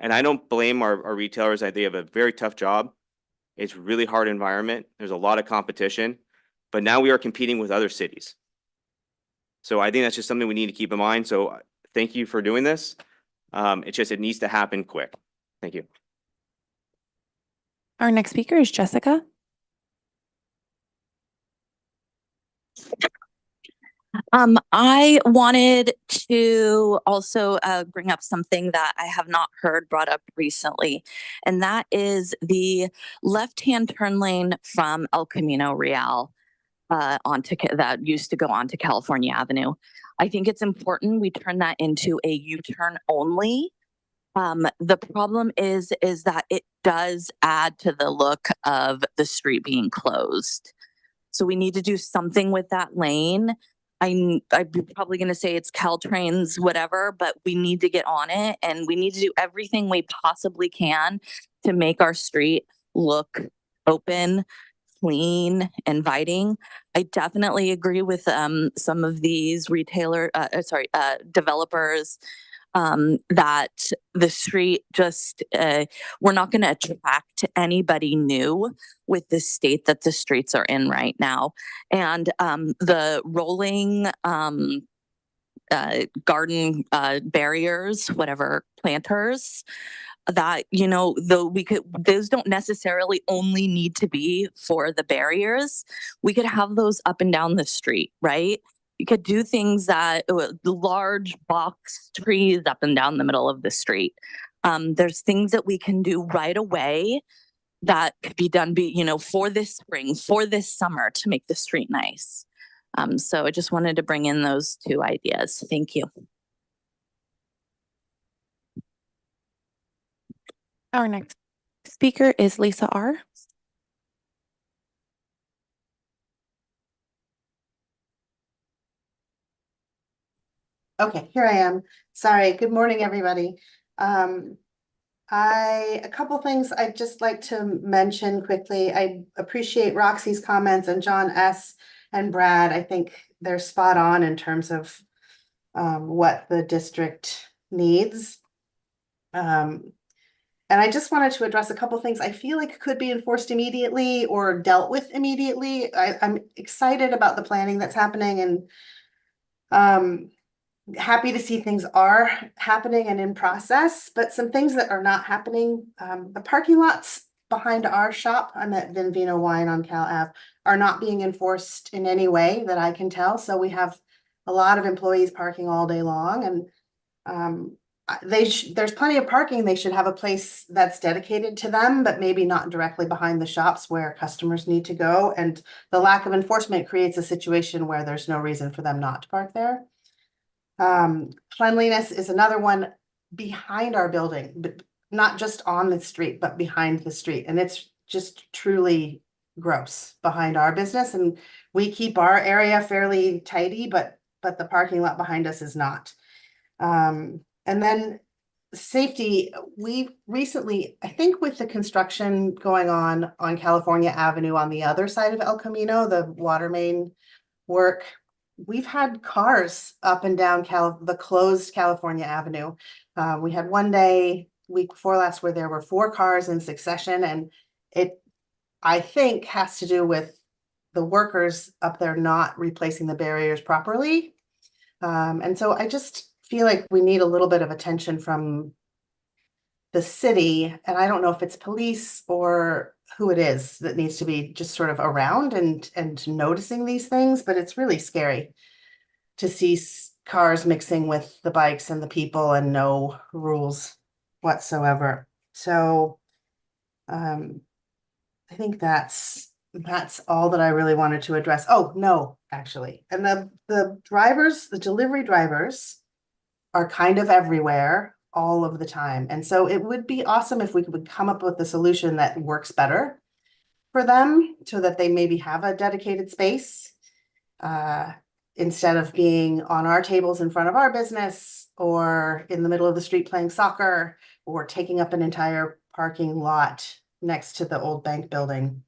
And I don't blame our retailers. They have a very tough job. It's a really hard environment. There's a lot of competition, but now we are competing with other cities. So I think that's just something we need to keep in mind. So thank you for doing this. It needs to happen quick. Thank you. Our next speaker is Jessica. I wanted to also bring up something that I have not heard brought up recently, and that is the left-hand turn lane from El Camino Real that used to go onto California Avenue. I think it's important we turn that into a U-turn only. The problem is that it does add to the look of the street being closed. So we need to do something with that lane. I'm probably going to say it's Caltrain's whatever, but we need to get on it, and we need to do everything we possibly can to make our street look open, clean, inviting. I definitely agree with some of these developers that the street just we're not going to attract anybody new with the state that the streets are in right now. And the rolling garden barriers, whatever, planters, that, you know, though those don't necessarily only need to be for the barriers. We could have those up and down the street, right? You could do things that the large box trees up and down the middle of the street. There's things that we can do right away that could be done, you know, for this spring, for this summer to make the street nice. So I just wanted to bring in those two ideas. Thank you. Our next speaker is Lisa R. Okay, here I am. Sorry. Good morning, everybody. A couple things I'd just like to mention quickly. I appreciate Roxy's comments and John S. and Brad. I think they're spot on in terms of what the district needs. And I just wanted to address a couple things I feel like could be enforced immediately or dealt with immediately. I'm excited about the planning that's happening, and happy to see things are happening and in process, but some things that are not happening. The parking lots behind our shop, I'm at Vinvino Wine on Cal Ave, are not being enforced in any way that I can tell. So we have a lot of employees parking all day long, and there's plenty of parking. They should have a place that's dedicated to them, but maybe not directly behind the shops where customers need to go. And the lack of enforcement creates a situation where there's no reason for them not to park there. Cleanliness is another one behind our building, but not just on the street, but behind the street. And it's just truly gross behind our business. And we keep our area fairly tidy, but the parking lot behind us is not. And then safety, we recently, I think with the construction going on California Avenue on the other side of El Camino, the water main work, we've had cars up and down the closed California Avenue. We had one day, week before last, where there were 4 cars in succession, and it, I think, has to do with the workers up there not replacing the barriers properly. And so I just feel like we need a little bit of attention from the city, and I don't know if it's police or who it is that needs to be just sort of around and noticing these things, but it's really scary to see cars mixing with the bikes and the people and no rules whatsoever. So I think that's all that I really wanted to address. Oh, no, actually. And the drivers, the delivery drivers are kind of everywhere all of the time. And so it would be awesome if we could come up with a solution that works better for them so that they maybe have a dedicated space instead of being on our tables in front of our business or in the middle of the street playing soccer or taking up an entire parking lot next to the old bank building.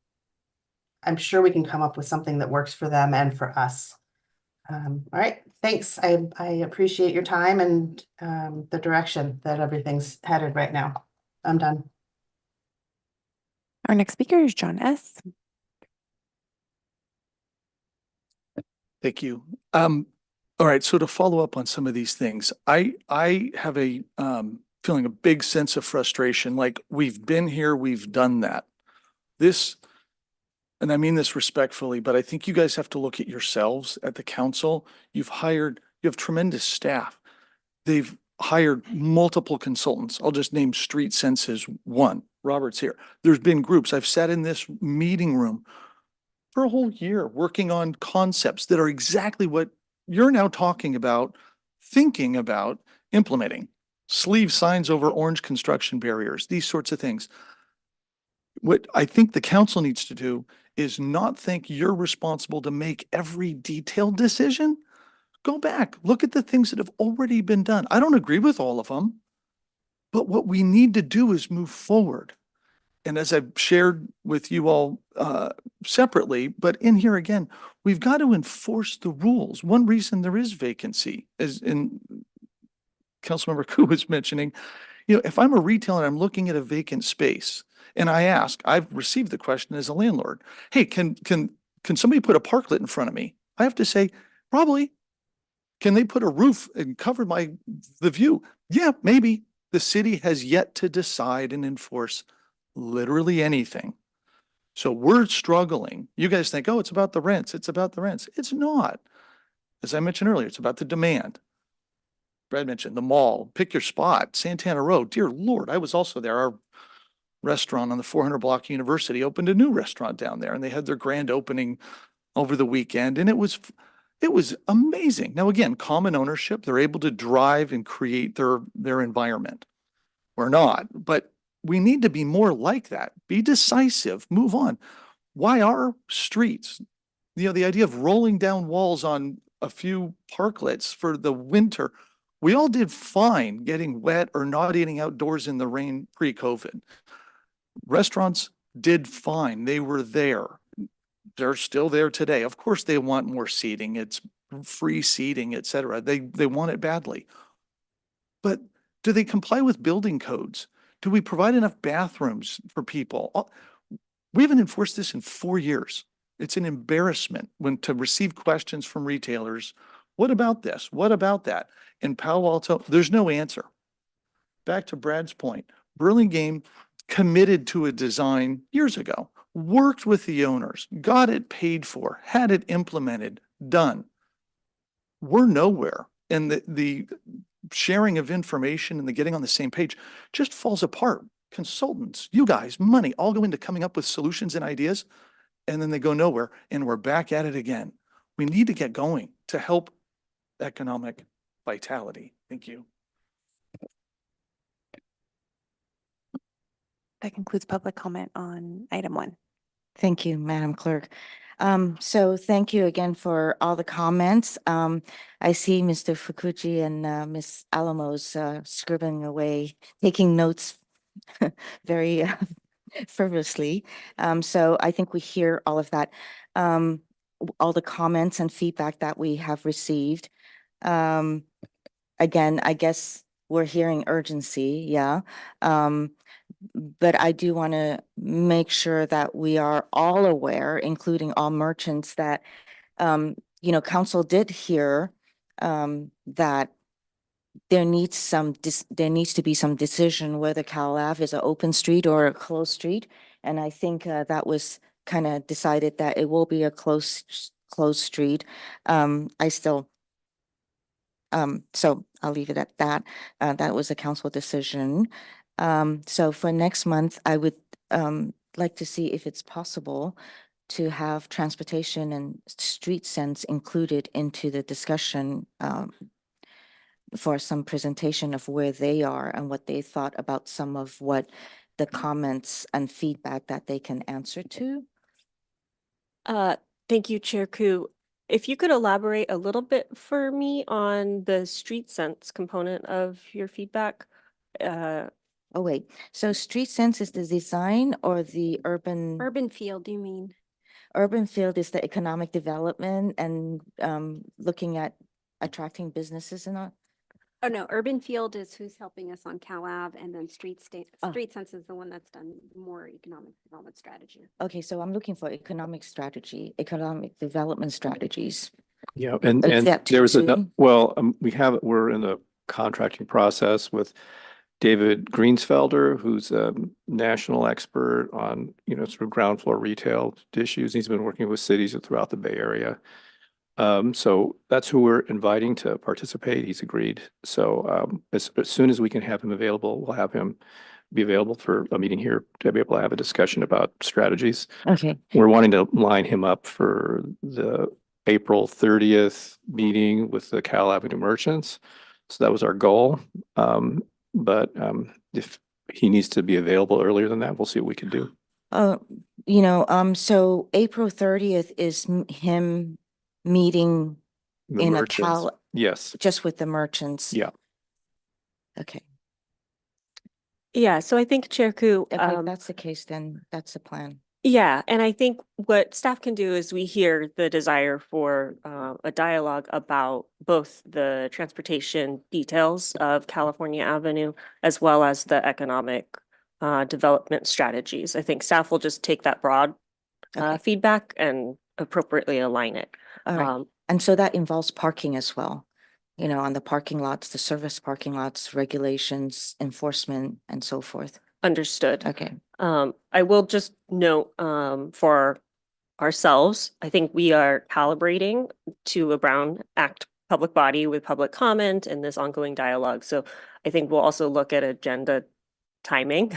I'm sure we can come up with something that works for them and for us. All right, thanks. I appreciate your time and the direction that everything's headed right now. I'm done. Our next speaker is John S. Thank you. All right, so to follow up on some of these things, I have a feeling a big sense of frustration. Like, we've been here, we've done that. This, and I mean this respectfully, but I think you guys have to look at yourselves at the council. You have tremendous staff. They've hired multiple consultants. I'll just name Street Sense as one. Robert's here. There's been groups. I've sat in this meeting room for a whole year working on concepts that are exactly what you're now talking about, thinking about implementing. Sleeve signs over orange construction barriers, these sorts of things. What I think the council needs to do is not think you're responsible to make every detailed decision. Go back, look at the things that have already been done. I don't agree with all of them, but what we need to do is move forward. And as I've shared with you all separately, but in here again, we've got to enforce the rules. One reason there is vacancy, as in Councilmember Koo was mentioning, you know, if I'm a retailer and I'm looking at a vacant space and I've received the question as a landlord, hey, can somebody put a parklet in front of me? I have to say, probably. Can they put a roof and cover the view? Yeah, maybe. The city has yet to decide and enforce literally anything. So we're struggling. You guys think, oh, it's about the rents. It's about the rents. It's not. As I mentioned earlier, it's about the demand. Brad mentioned the mall, pick your spot, Santana Row. Dear Lord, I was also there. Our restaurant on the 400 block University opened a new restaurant down there, and they had their grand opening over the weekend, and it was amazing. Now, again, common ownership, they're able to drive and create their environment. We're not, but we need to be more like that. Be decisive, move on. Why are streets, the idea of rolling down walls on a few parklets for the winter? We all did fine getting wet or not eating outdoors in the rain pre-COVID. Restaurants did fine. They were there. They're still there today. Of course, they want more seating. It's free seating, et cetera. They want it badly. But do they comply with building codes? Do we provide enough bathrooms for people? We haven't enforced this in 4 years. It's an embarrassment to receive questions from retailers. What about this? What about that? In Palo Alto, there's no answer. Back to Brad's point, Burlingame committed to a design years ago, worked with the owners, got it paid for, had it implemented, done. We're nowhere. And the sharing of information and the getting on the same page just falls apart. Consultants, you guys, money, all go into coming up with solutions and ideas, and then they go nowhere, and we're back at it again. We need to get going to help economic vitality. Thank you. That concludes public comment on item 1. Thank you, Madam Clerk. So thank you again for all the comments. I see Mr. Fukuchi and Ms. Alamos scribbling away, taking notes very fervorously. So I think we hear all of that, all the comments and feedback that we have received. Again, I guess we're hearing urgency, yeah. But I do want to make sure that we are all aware, including all merchants, that, council did hear that there needs to be some decision whether Cal Ave is an open street or a closed street. And I think that was kind of decided that it will be a closed street. So I'll leave it at that. That was a council decision. So for next month, I would like to see if it's possible to have transportation and street sense included into the discussion for some presentation of where they are and what they thought about some of what the comments and feedback that they can answer to. Thank you, Chair Koo. If you could elaborate a little bit for me on the street sense component of your feedback. Oh, wait. So street sense is the design or the urban? Urban field, you mean? Urban field is the economic development and looking at attracting businesses and all. Oh, no, urban field is who's helping us on Cal Ave, and then street Oh. sense is the one that's done more economic development strategy. Okay, so I'm looking for economic development strategies. Yeah, and Is that too there was soon? we're in the contracting process with David Greensfelder, who's a national expert on, sort of ground floor retail issues. He's been working with cities throughout the Bay Area. So that's who we're inviting to participate. He's agreed. So as soon as we can have him available, we'll have him be available for a meeting here to be able to have a discussion about strategies. Okay. We're wanting to line him up for the April 30th meeting with the Cal Avenue merchants. So that was our goal. But if he needs to be available earlier than that, we'll see what we can do. So April 30th is him meeting The in merchants. Yes. just with the merchants. Yeah. Okay. Yeah, so I think Chair Koo, If that's the case, then that's the plan. yeah, and I think what staff can do is we hear the desire for a dialogue about both the transportation details of California Avenue as well as the economic development strategies. I think staff will just take that broad Okay. feedback and appropriately align it. All right. And so that involves parking as well. on the parking lots, the service parking lots, regulations, enforcement, and so forth. Understood. Okay. I will just note, for ourselves, I think we are calibrating to a Brown Act public body with public comment and this ongoing dialogue. So I think we'll also look at agenda timing,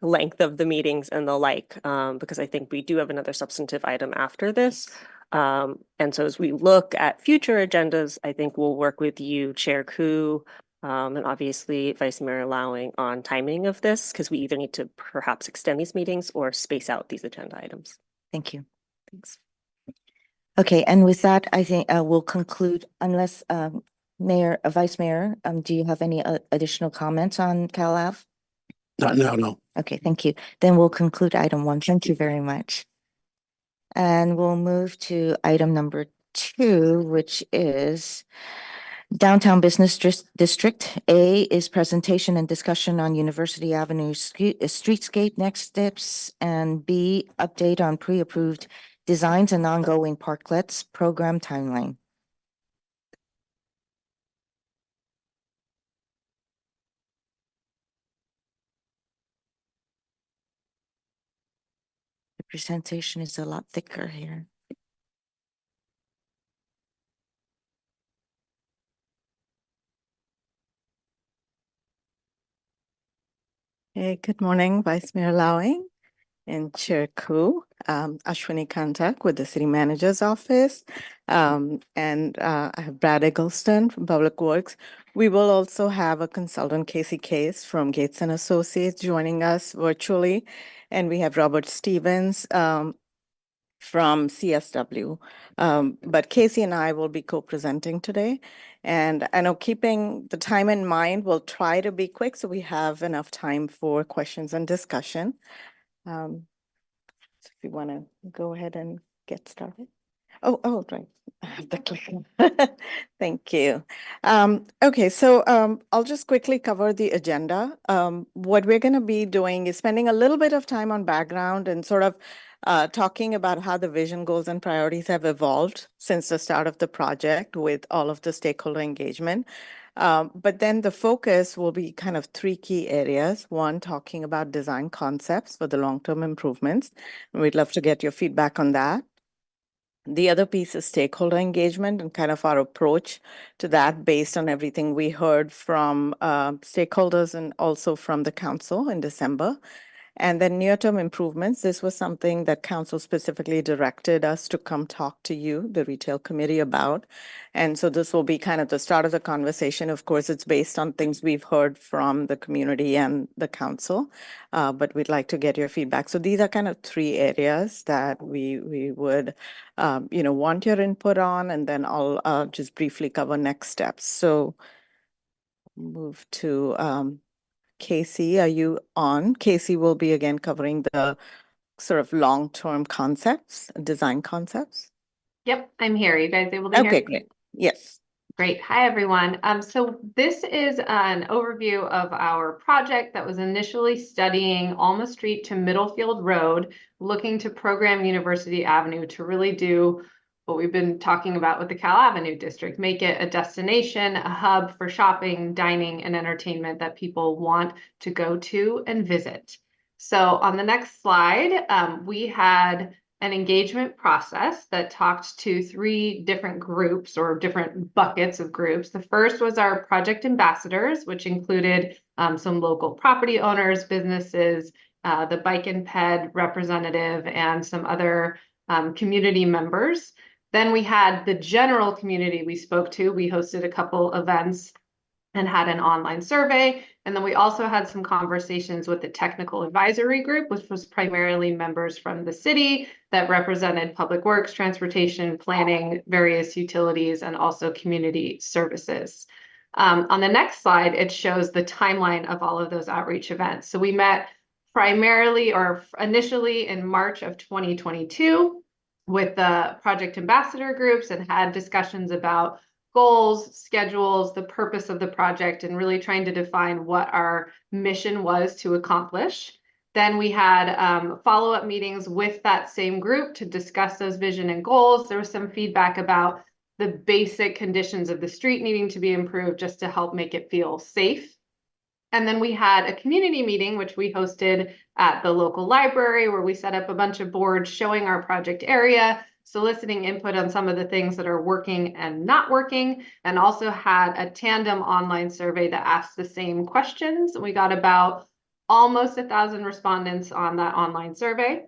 length of the meetings and the like, because I think we do have another substantive item after this. And so as we look at future agendas, I think we'll work with you, Chair Koo, and obviously Vice Mayor Allowing on timing of this, because we either need to perhaps extend these meetings or space out these agenda items. Thank you. Thanks. Okay, and with that, I think we'll conclude unless Vice Mayor, do you have any additional comments on Cal Ave? No. Okay, thank you. Then we'll conclude item 1. Thank you very much. And we'll move to item number 2, which is Downtown Business District. A is presentation and discussion on University Avenue streetscape next steps, and B, update on pre-approved designs and ongoing parklets program timeline. The presentation is a lot thicker here. Hey, good morning, Vice Mayor Lowing and Chair Koo. Ashwini Kantak with the City Manager's Office. And I have Brad Eggleston from Public Works. We will also have a consultant, Casey Case from Gates and Associates, joining us virtually. And we have Robert Stevens from CSW. But Casey and I will be co-presenting today. And I know keeping the time in mind, we'll try to be quick so we have enough time for questions and discussion. So if you want to go ahead and get started. Oh, right. I have the clicker. Thank you. Okay, so I'll just quickly cover the agenda. What we're going to be doing is spending a little bit of time on background and sort of talking about how the vision, goals, and priorities have evolved since the start of the project with all of the stakeholder engagement. But then the focus will be kind of 3 key areas. One, talking about design concepts for the long-term improvements. And we'd love to get your feedback on that. The other piece is stakeholder engagement and kind of our approach to that based on everything we heard from stakeholders and also from the council in December. And then near-term improvements, this was something that council specifically directed us to come talk to you, the retail committee, about. And so this will be kind of the start of the conversation. Of course, it's based on things we've heard from the community and the council, but we'd like to get your feedback. So these are kind of 3 areas that we would, want your input on, and then I'll just briefly cover next steps. So move to Casey, are you on? Casey will be again covering the sort of long-term concepts, design concepts. Yep, I'm here. You guys able to hear? Okay, great. Yes. Great. Hi, everyone. So this is an overview of our project that was initially studying Alma Street to Middlefield Road, looking to program University Avenue to really do what we've been talking about with the Cal Avenue district, make it a destination, a hub for shopping, dining, and entertainment that people want to go to and visit. So on the next slide, we had an engagement process that talked to 3 different groups or different buckets of groups. The first was our project ambassadors, which included some local property owners, businesses, the bike and ped representative, and some other community members. Then we had the general community we spoke to. We hosted a couple events and had an online survey. And then we also had some conversations with the technical advisory group, which was primarily members from the city that represented public works, transportation, planning, various utilities, and also community services. On the next slide, it shows the timeline of all of those outreach events. So we met primarily or initially in March of 2022 with the project ambassador groups and had discussions about goals, schedules, the purpose of the project, and really trying to define what our mission was to accomplish. Then we had follow-up meetings with that same group to discuss those vision and goals. There was some feedback about the basic conditions of the street needing to be improved just to help make it feel safe. And then we had a community meeting, which we hosted at the local library, where we set up a bunch of boards showing our project area, soliciting input on some of the things that are working and not working, and also had a tandem online survey that asked the same questions. We got about almost 1,000 respondents on that online survey.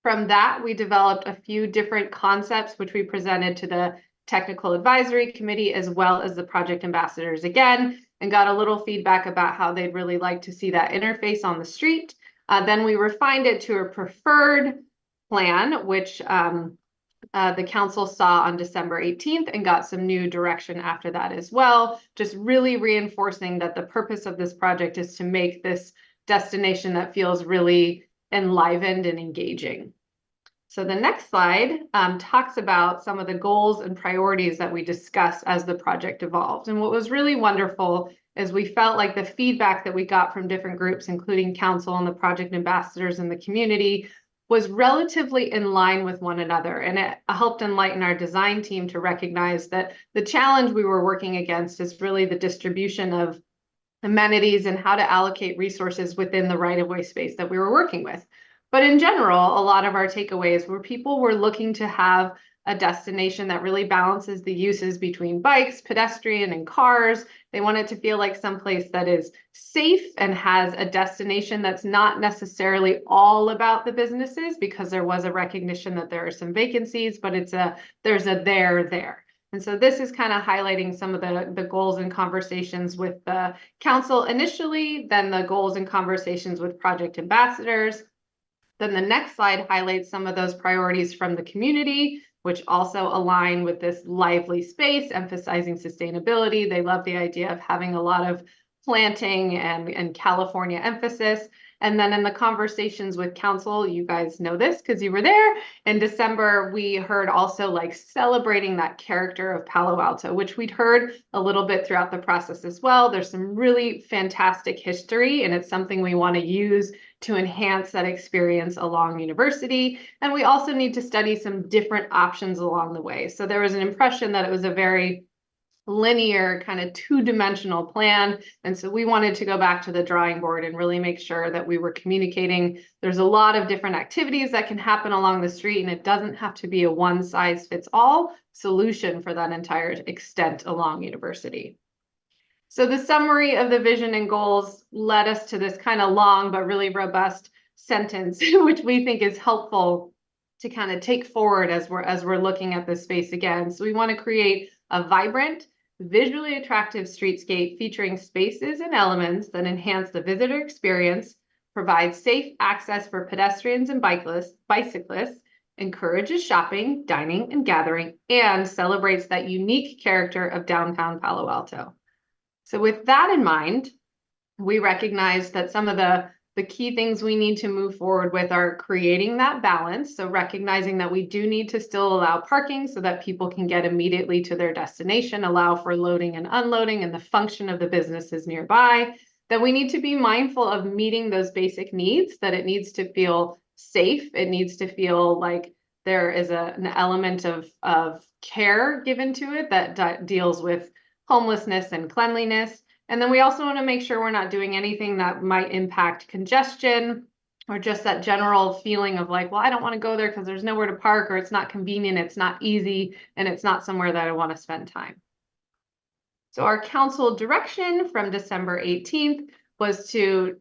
From that, we developed a few different concepts, which we presented to the technical advisory committee as well as the project ambassadors again, and got a little feedback about how they'd really like to see that interface on the street. Then we refined it to a preferred plan, which the council saw on December 18th and got some new direction after that as well, just really reinforcing that the purpose of this project is to make this destination that feels really enlivened and engaging. So the next slide talks about some of the goals and priorities that we discussed as the project evolved. And what was really wonderful is we felt like the feedback that we got from different groups, including council and the project ambassadors in the community, was relatively in line with one another. And it helped enlighten our design team to recognize that the challenge we were working against is really the distribution of amenities and how to allocate resources within the right-of-way space that we were working with. But in general, a lot of our takeaways were people were looking to have a destination that really balances the uses between bikes, pedestrian, and cars. They want it to feel like someplace that is safe and has a destination that's not necessarily all about the businesses, because there was a recognition that there are some vacancies, but there's a there. And so this is kind of highlighting some of the goals and conversations with the council initially, then the goals and conversations with project ambassadors. Then the next slide highlights some of those priorities from the community, which also align with this lively space, emphasizing sustainability. They love the idea of having a lot of planting and California emphasis. And then in the conversations with council, you guys know this because you were there, in December, we heard also like celebrating that character of Palo Alto, which we'd heard a little bit throughout the process as well. There's some really fantastic history, and it's something we want to use to enhance that experience along University. And we also need to study some different options along the way. So there was an impression that it was a very linear kind of two-dimensional plan. And so we wanted to go back to the drawing board and really make sure that we were communicating. There's a lot of different activities that can happen along the street, and it doesn't have to be a one-size-fits-all solution for that entire extent along University. So the summary of the vision and goals led us to this kind of long but really robust sentence, which we think is helpful to kind of take forward as we're looking at this space again. So we want to create a vibrant, visually attractive streetscape featuring spaces and elements that enhance the visitor experience, provide safe access for pedestrians and bicyclists, encourages shopping, dining, and gathering, and celebrates that unique character of downtown Palo Alto. So with that in mind, we recognize that some of the key things we need to move forward with are creating that balance. So recognizing that we do need to still allow parking so that people can get immediately to their destination, allow for loading and unloading and the function of the businesses nearby, that we need to be mindful of meeting those basic needs, that it needs to feel safe. It needs to feel like there is an element of care given to it that deals with homelessness and cleanliness. And then we also want to make sure we're not doing anything that might impact congestion or just that general feeling of like, well, I don't want to go there because there's nowhere to park, or it's not convenient, it's not easy, and it's not somewhere that I want to spend time. So our council direction from December 18th was to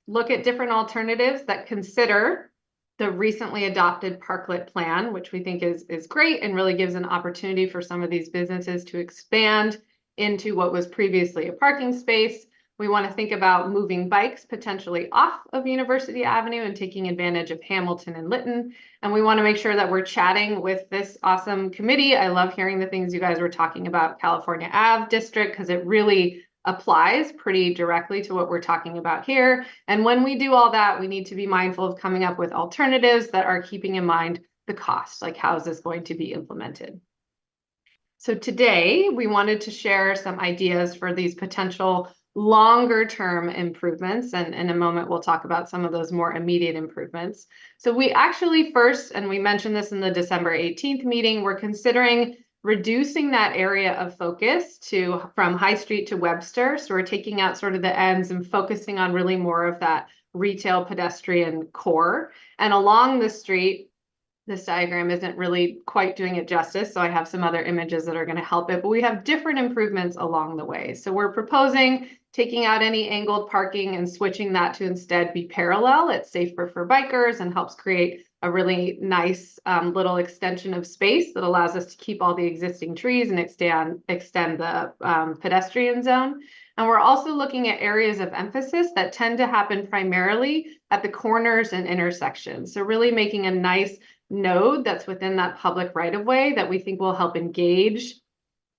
look at different alternatives that consider the recently adopted parklet plan, which we think is great and really gives an opportunity for some of these businesses to expand into what was previously a parking space. We want to think about moving bikes potentially off of University Avenue and taking advantage of Hamilton and Lytton. And we want to make sure that we're chatting with this awesome committee. I love hearing the things you guys were talking about California Ave District, because it really applies pretty directly to what we're talking about here. And when we do all that, we need to be mindful of coming up with alternatives that are keeping in mind the cost, like how is this going to be implemented? So today we wanted to share some ideas for these potential longer term improvements. And in a moment, we'll talk about some of those more immediate improvements. So we actually first, and we mentioned this in the December 18th meeting, we're considering reducing that area of focus from High Street to Webster. So we're taking out sort of the ends and focusing on really more of that retail pedestrian core. And along the street, this diagram isn't really quite doing it justice, so I have some other images that are going to help it, but we have different improvements along the way. So we're proposing taking out any angled parking and switching that to instead be parallel. It's safer for bikers and helps create a really nice little extension of space that allows us to keep all the existing trees and extend the pedestrian zone. And we're also looking at areas of emphasis that tend to happen primarily at the corners and intersections. So really making a nice node that's within that public right of way that we think will help engage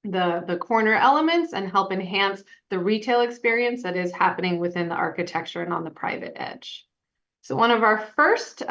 the corner elements and help enhance the retail experience that is happening within the architecture and on the private edge. So one of our first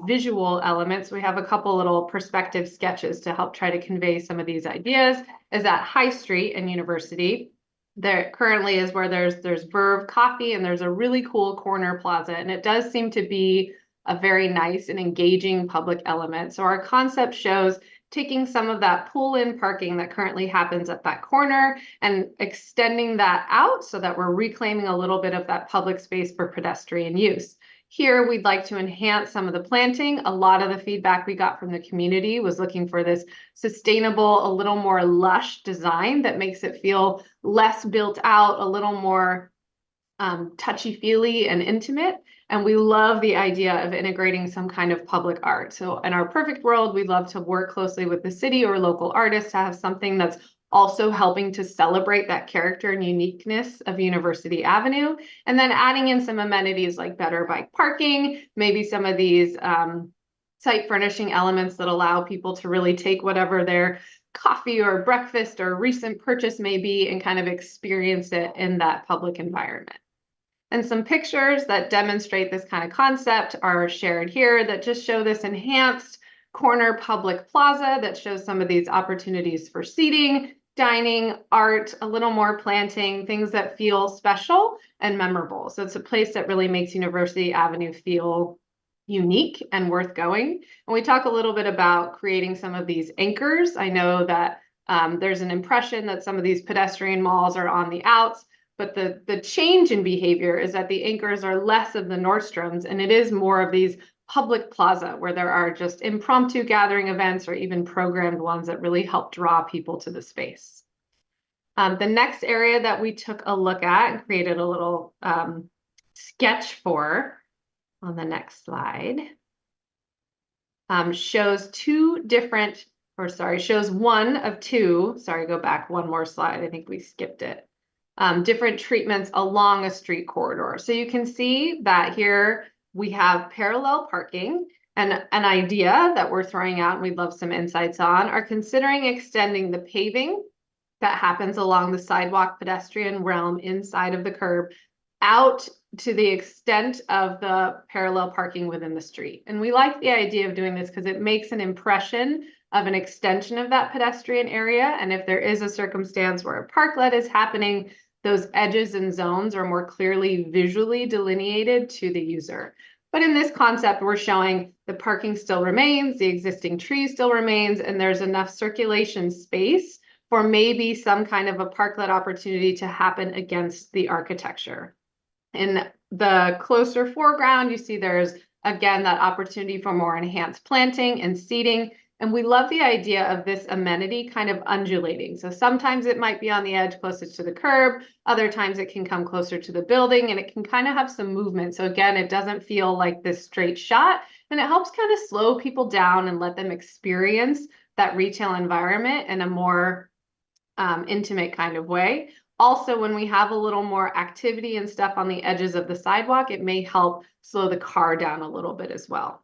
visual elements, we have a couple little perspective sketches to help try to convey some of these ideas, is at High Street and University. There currently is where there's Verve Coffee and there's a really cool corner plaza, and it does seem to be a very nice and engaging public element. So our concept shows taking some of that pull-in parking that currently happens at that corner and extending that out so that we're reclaiming a little bit of that public space for pedestrian use. Here, we'd like to enhance some of the planting. A lot of the feedback we got from the community was looking for this sustainable, a little more lush design that makes it feel less built out, a little more touchy-feely and intimate. And we love the idea of integrating some kind of public art. So in our perfect world, we'd love to work closely with the city or local artists to have something that's also helping to celebrate that character and uniqueness of University Avenue. And then adding in some amenities like better bike parking, maybe some of these site furnishing elements that allow people to really take whatever their coffee or breakfast or recent purchase may be and kind of experience it in that public environment. And some pictures that demonstrate this kind of concept are shared here that just show this enhanced corner public plaza that shows some of these opportunities for seating, dining, art, a little more planting, things that feel special and memorable. So it's a place that really makes University Avenue feel unique and worth going. And we talk a little bit about creating some of these anchors. I know that there's an impression that some of these pedestrian malls are on the outs, but the change in behavior is that the anchors are less of the Nordstroms and it is more of these public plaza where there are just impromptu gathering events or even programmed ones that really help draw people to the space. The next area that we took a look at and created a little sketch for on the next slide shows shows one of two, sorry, go back one more slide. I think we skipped it. Different treatments along a street corridor. So you can see that here we have parallel parking, and an idea that we're throwing out and we'd love some insights on are considering extending the paving that happens along the sidewalk pedestrian realm inside of the curb out to the extent of the parallel parking within the street. And we like the idea of doing this because it makes an impression of an extension of that pedestrian area. And if there is a circumstance where a parklet is happening, those edges and zones are more clearly visually delineated to the user. But in this concept, we're showing the parking still remains, the existing tree still remains, and there's enough circulation space for maybe some kind of a parklet opportunity to happen against the architecture. In the closer foreground, you see there's, again, that opportunity for more enhanced planting and seating. And we love the idea of this amenity kind of undulating. So sometimes it might be on the edge closest to the curb. Other times it can come closer to the building and it can kind of have some movement. So again, it doesn't feel like this straight shot and it helps kind of slow people down and let them experience that retail environment in a more intimate kind of way. Also, when we have a little more activity and stuff on the edges of the sidewalk, it may help slow the car down a little bit as well.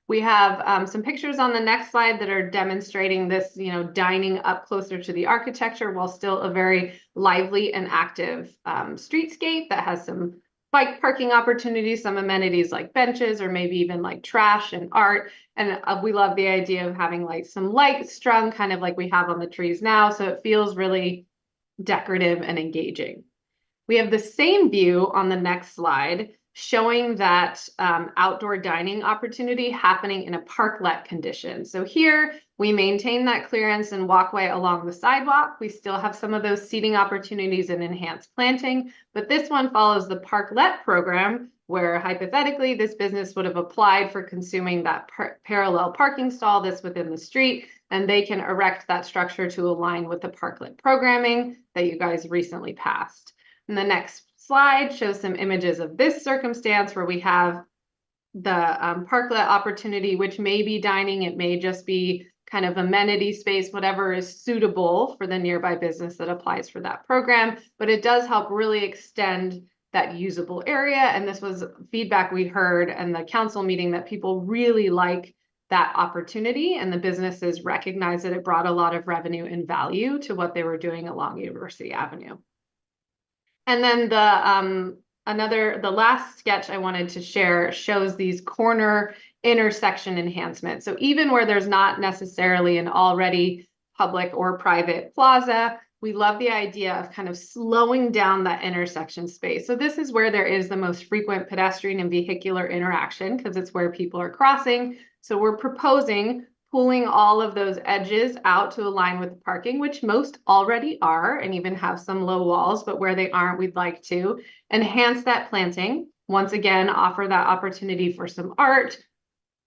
We have some pictures on the next slide that are demonstrating this, dining up closer to the architecture while still a very lively and active streetscape that has some bike parking opportunities, some amenities like benches or maybe even like trash and art. And we love the idea of having like some light strung kind of like we have on the trees now. So it feels really decorative and engaging. We have the same view on the next slide showing that outdoor dining opportunity happening in a parklet condition. So here we maintain that clearance and walkway along the sidewalk. We still have some of those seating opportunities and enhanced planting, but this one follows the parklet program, where hypothetically this business would have applied for consuming that parallel parking stall that's within the street, and they can erect that structure to align with the parklet programming that you guys recently passed. And the next slide shows some images of this circumstance where we have the parklet opportunity, which may be dining, it may just be kind of amenity space, whatever is suitable for the nearby business that applies for that program, but it does help really extend that usable area. And this was feedback we heard in the council meeting that people really like that opportunity, and the businesses recognize that it brought a lot of revenue and value to what they were doing along University Avenue. And then the last sketch I wanted to share shows these corner intersection enhancements. So even where there's not necessarily an already public or private plaza, we love the idea of kind of slowing down that intersection space. So this is where there is the most frequent pedestrian and vehicular interaction, because it's where people are crossing. So we're proposing pulling all of those edges out to align with the parking, which most already are, and even have some low walls, but where they aren't, we'd like to enhance that planting. Once again, offer that opportunity for some art,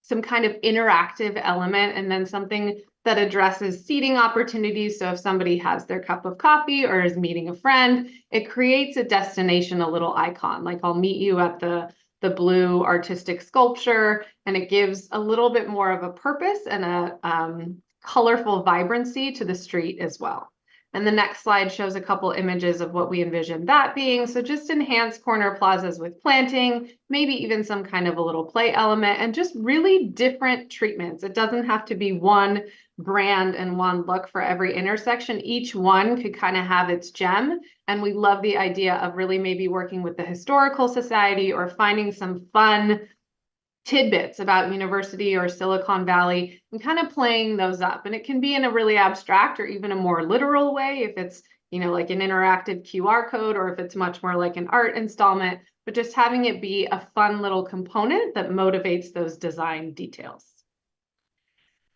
some kind of interactive element, and then something that addresses seating opportunities. So if somebody has their cup of coffee or is meeting a friend, it creates a destination, a little icon, like I'll meet you at the blue artistic sculpture, and it gives a little bit more of a purpose and a colorful vibrancy to the street as well. And the next slide shows a couple images of what we envision that being. So just enhance corner plazas with planting, maybe even some kind of a little play element, and just really different treatments. It doesn't have to be one brand and one look for every intersection. Each one could kind of have its gem. And we love the idea of really maybe working with the Historical Society or finding some fun tidbits about University or Silicon Valley and kind of playing those up. And it can be in a really abstract or even a more literal way if it's, you know, like an interactive QR code, or if it's much more like an art installment, but just having it be a fun little component that motivates those design details.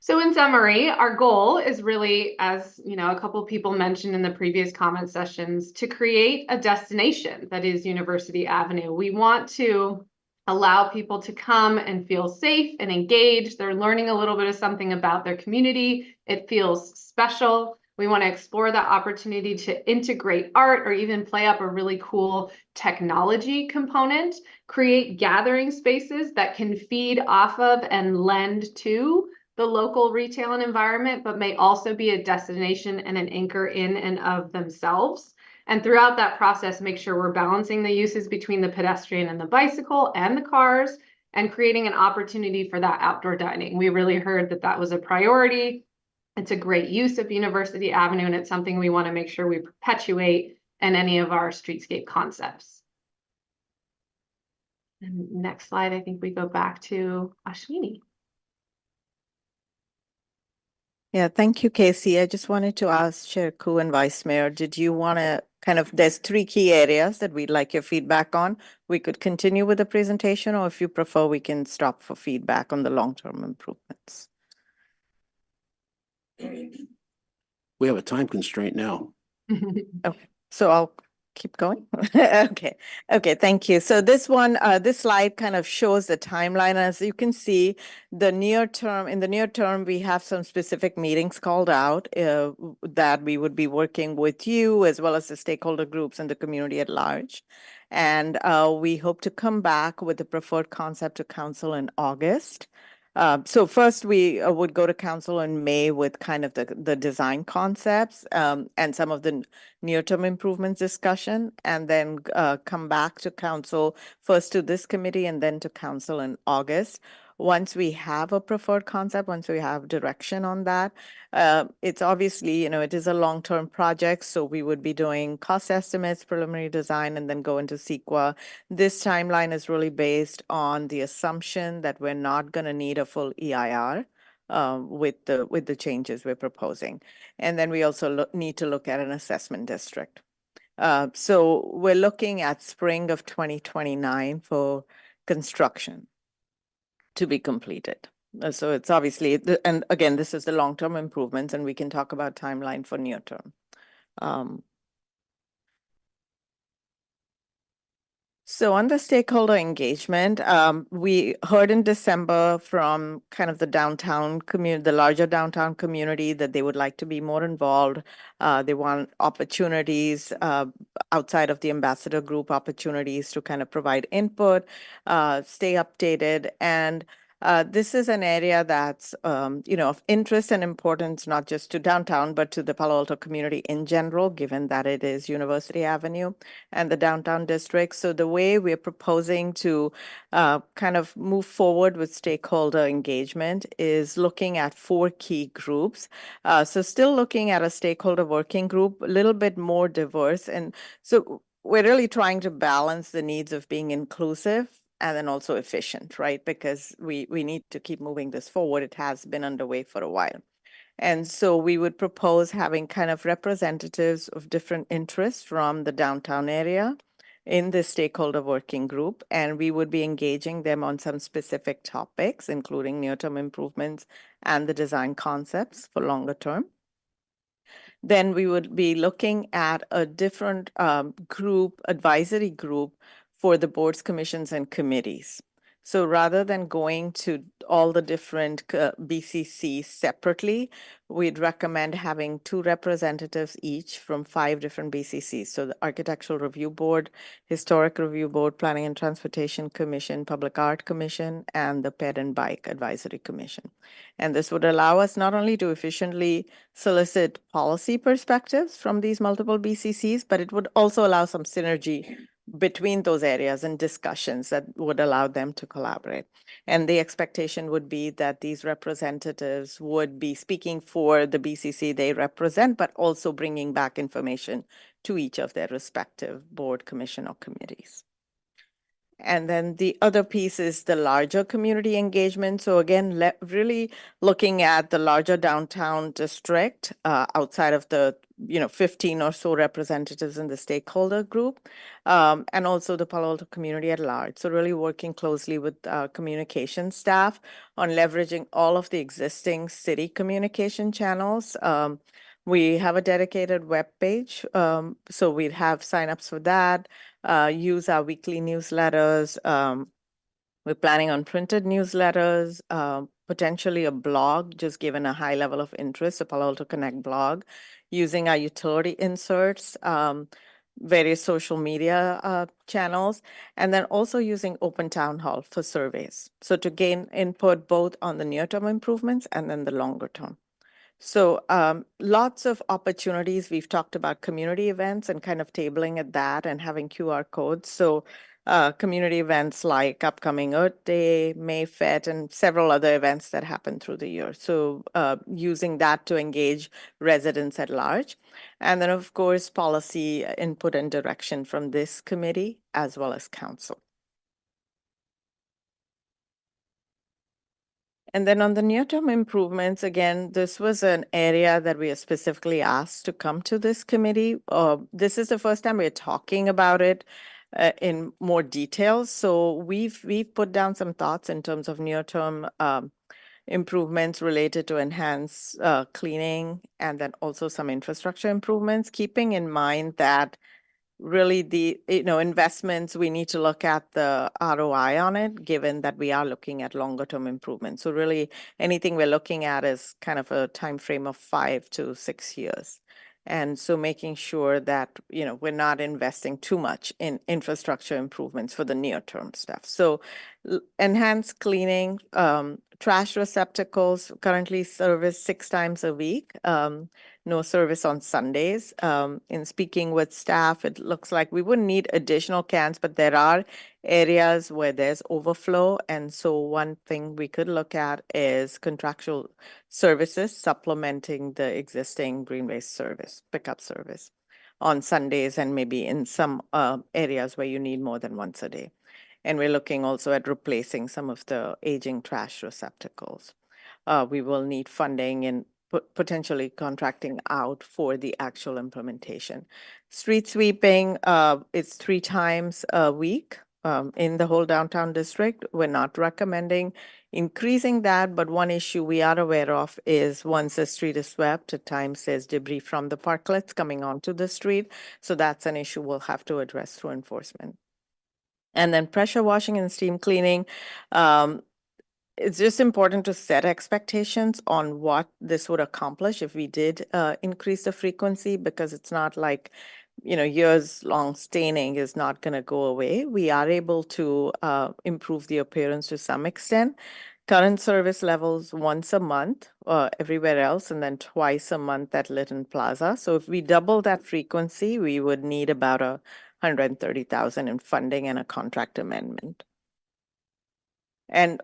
So in summary, our goal is really, as you know, a couple of people mentioned in the previous comment sessions, to create a destination that is University Avenue. We want to allow people to come and feel safe and engaged. They're learning a little bit of something about their community. It feels special. We want to explore that opportunity to integrate art or even play up a really cool technology component, create gathering spaces that can feed off of and lend to the local retail and environment, but may also be a destination and an anchor in and of themselves. And throughout that process, make sure we're balancing the uses between the pedestrian and the bicycle and the cars, and creating an opportunity for that outdoor dining. We really heard that that was a priority. It's a great use of University Avenue, and it's something we want to make sure we perpetuate in any of our streetscape concepts. And next slide, I think we go back to Ashwini. Yeah, thank you, Casey. I just wanted to ask Chair Koo and Vice Mayor, did you want to there's 3 key areas that we'd like your feedback on. We could continue with the presentation, or if you prefer, we can stop for feedback on the long-term improvements. We have a time constraint now. Okay, so I'll keep going. Okay, thank you. So this slide kind of shows the timeline. As you can see, in the near term, we have some specific meetings called out that we would be working with you as well as the stakeholder groups and the community at large. And we hope to come back with the preferred concept to council in August. So first we would go to council in May with kind of the design concepts and some of the near-term improvements discussion, and then come back to council, first to this committee and then to council in August. Once we have a preferred concept, once we have direction on that, it's obviously, it is a long-term project, so we would be doing cost estimates, preliminary design, and then go into CEQA. This timeline is really based on the assumption that we're not going to need a full EIR with the changes we're proposing. And then we also need to look at an assessment district. So we're looking at spring of 2029 for construction to be completed. So it's obviously, and again, this is the long-term improvements, and we can talk about timeline for near term. So on the stakeholder engagement, we heard in December from kind of the downtown community, the larger downtown community, that they would like to be more involved. They want opportunities outside of the ambassador group, opportunities to kind of provide input, stay updated. And this is an area that's, of interest and importance, not just to downtown, but to the Palo Alto community in general, given that it is University Avenue and the downtown district. So the way we're proposing to kind of move forward with stakeholder engagement is looking at 4 key groups. So still looking at a stakeholder working group, a little bit more diverse. And so we're really trying to balance the needs of being inclusive and then also efficient, right? Because we need to keep moving this forward. It has been underway for a while. And so we would propose having kind of representatives of different interests from the downtown area in the stakeholder working group, and we would be engaging them on some specific topics, including near-term improvements and the design concepts for longer term. Then we would be looking at a different advisory group for the boards, commissions, and committees. So rather than going to all the different BCCs separately, we'd recommend having 2 representatives each from 5 different BCCs. So the Architectural Review Board, Historic Review Board, Planning and Transportation Commission, Public Art Commission, and the Ped and Bike Advisory Commission. And this would allow us not only to efficiently solicit policy perspectives from these multiple BCCs, but it would also allow some synergy between those areas and discussions that would allow them to collaborate. And the expectation would be that these representatives would be speaking for the BCC they represent, but also bringing back information to each of their respective board, commission, or committees. And then the other piece is the larger community engagement. So again, really looking at the larger downtown district outside of the 15 or so representatives in the stakeholder group, and also the Palo Alto community at large. So really working closely with communication staff on leveraging all of the existing city communication channels. We have a dedicated web page, so we'd have signups for that. Use our weekly newsletters. We're planning on printed newsletters, potentially a blog, just given a high level of interest, a Palo Alto Connect blog, using our utility inserts, various social media channels, and then also using Open Town Hall for surveys. So to gain input both on the near-term improvements and then the longer term. So lots of opportunities. We've talked about community events and kind of tabling at that and having QR codes. So community events like upcoming Earth Day, Mayfest, and several other events that happen through the year. So using that to engage residents at large. And then, of course, policy input and direction from this committee as well as council. And then on the near-term improvements, again, this was an area that we are specifically asked to come to this committee. This is the first time we're talking about it in more detail. So we've put down some thoughts in terms of near-term improvements related to enhanced cleaning and then also some infrastructure improvements, keeping in mind that really the investments, we need to look at the ROI on it, given that we are looking at longer term improvements. So really anything we're looking at is kind of a time frame of 5 to 6 years. And so making sure that we're not investing too much in infrastructure improvements for the near term stuff. So enhanced cleaning, trash receptacles currently service 6 times a week. No service on Sundays. In speaking with staff, it looks like we wouldn't need additional cans, but there are areas where there's overflow. And so one thing we could look at is contractual services supplementing the existing green waste service, pickup service on Sundays and maybe in some areas where you need more than once a day. And we're looking also at replacing some of the aging trash receptacles. We will need funding in potentially contracting out for the actual implementation. Street sweeping, it's 3 times a week in the whole downtown district. We're not recommending increasing that, but one issue we are aware of is once a street is swept, at times there's debris from the parklets coming onto the street. So that's an issue we'll have to address through enforcement. And then pressure washing and steam cleaning. It's just important to set expectations on what this would accomplish if we did increase the frequency, because it's not like, years long staining is not going to go away. We are able to improve the appearance to some extent. Current service levels once a month everywhere else, and then twice a month at Lytton Plaza. So if we double that frequency, we would need about 130,000 in funding and a contract amendment. And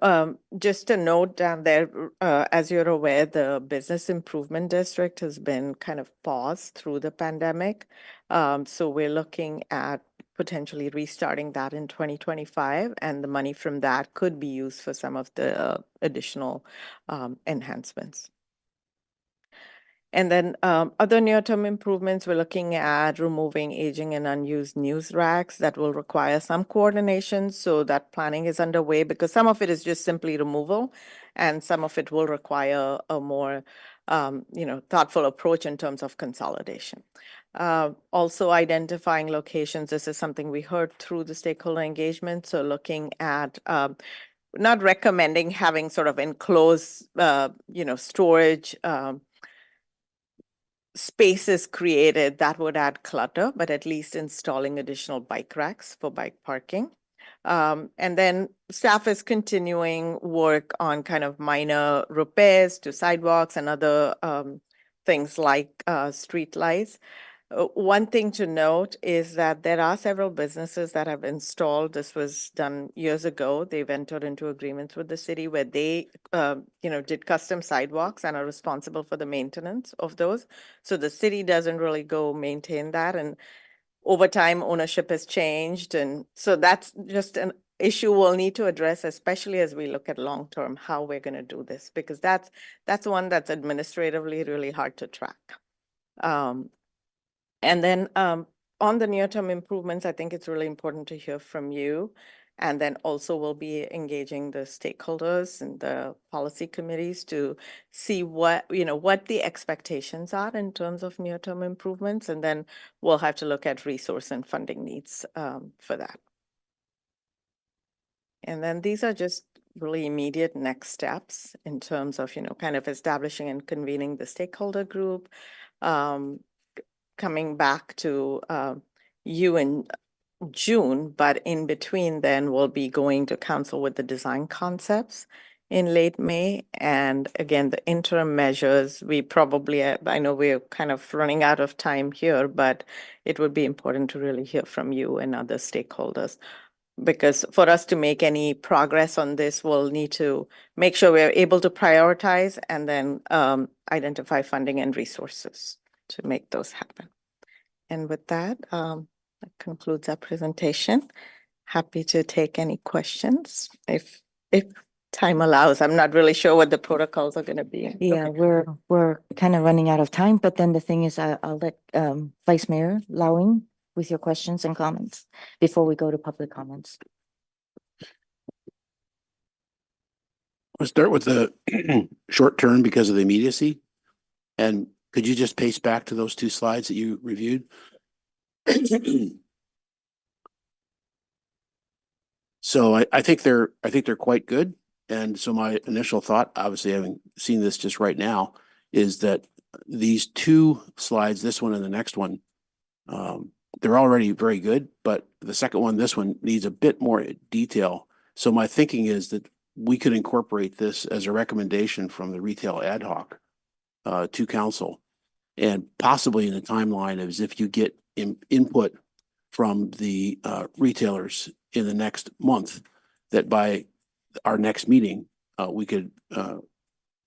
just a note down there, as you're aware, the Business Improvement District has been kind of paused through the pandemic. So we're looking at potentially restarting that in 2025, and the money from that could be used for some of the additional enhancements. And then other near-term improvements, we're looking at removing aging and unused news racks that will require some coordination. So that planning is underway, because some of it is just simply removal, and some of it will require a more thoughtful approach in terms of consolidation. Also identifying locations. This is something we heard through the stakeholder engagement. So looking at not recommending having sort of enclosed storage spaces created that would add clutter, but at least installing additional bike racks for bike parking. And then staff is continuing work on kind of minor repairs to sidewalks and other things like street lights. One thing to note is that there are several businesses that have installed. This was done years ago. They've entered into agreements with the city where they, did custom sidewalks and are responsible for the maintenance of those. So the city doesn't really go maintain that. And over time, ownership has changed. And so that's just an issue we'll need to address, especially as we look at long-term, how we're going to do this, because that's one that's administratively really hard to track. And then on the near-term improvements, I think it's really important to hear from you. And then also we'll be engaging the stakeholders and the policy committees to see what the expectations are in terms of near-term improvements. And then we'll have to look at resource and funding needs for that. And then these are just really immediate next steps in terms of, kind of establishing and convening the stakeholder group, coming back to you in June, but in between then we'll be going to council with the design concepts in late May. And again, the interim measures, we probably, I know we're kind of running out of time here, but it would be important to really hear from you and other stakeholders. Because for us to make any progress on this, we'll need to make sure we're able to prioritize and then identify funding and resources to make those happen. And with that, that concludes our presentation. Happy to take any questions if time allows. I'm not really sure what the protocols are going to be. Yeah, Okay. we're kind of running out of time, but then the thing is, I'll let Vice Mayor Lowing with your questions and comments before we go to public comments. Let's start with the short term because of the immediacy. And could you just paste back to those 2 slides that you reviewed? So I think they're quite good. And so my initial thought, obviously having seen this just right now, is that these 2 slides, this one and the next one, they're already very good, but the second one, this one, needs a bit more detail. So my thinking is that we could incorporate this as a recommendation from the retail ad hoc to council, and possibly in a timeline as if you get input from the retailers in the next month, that by our next meeting, we could,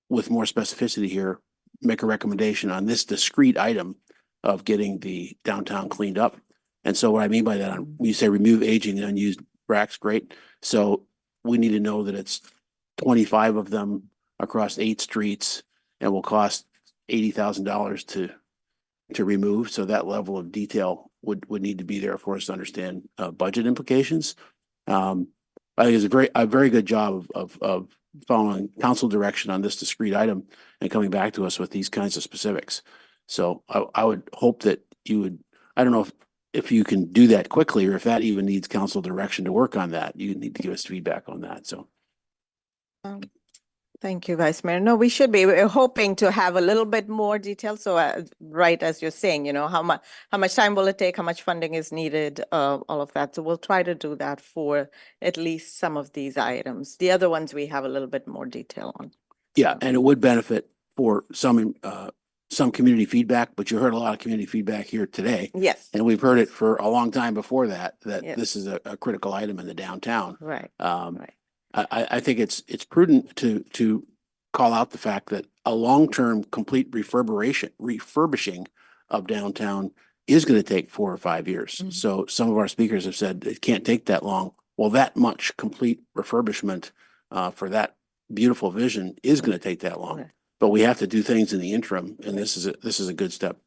with more specificity here, make a recommendation on this discrete item of getting the downtown cleaned up. And so what I mean by that, when you say remove aging and unused racks, great. So we need to know that it's 25 of them across 8 streets and will cost $80,000 to remove. So that level of detail would need to be there for us to understand budget implications. I think it's a very good job of following council direction on this discrete item and coming back to us with these kinds of specifics. So I would hope that you would, I don't know if you can do that quickly or if that even needs council direction to work on that. You need to give us feedback on that. So. Thank you, Vice Mayor. No, we should be. We're hoping to have a little bit more detail. So, right as you're saying, how much time will it take? How much funding is needed? All of that. So we'll try to do that for at least some of these items. The other ones we have a little bit more detail on. Yeah, and it would benefit for some community feedback, but you heard a lot of community feedback here today. Yes. And we've heard it for a long time before that Yes. this is a critical item in the downtown. Right. Right. I think it's prudent to call out the fact that a long-term complete refurbishing of downtown is going to take 4 or 5 years. Mhm. So some of our speakers have said it can't take that long. Well, that much complete refurbishment for that beautiful vision is going to take that long. Right. But we have to do things in the interim, and this is a good step.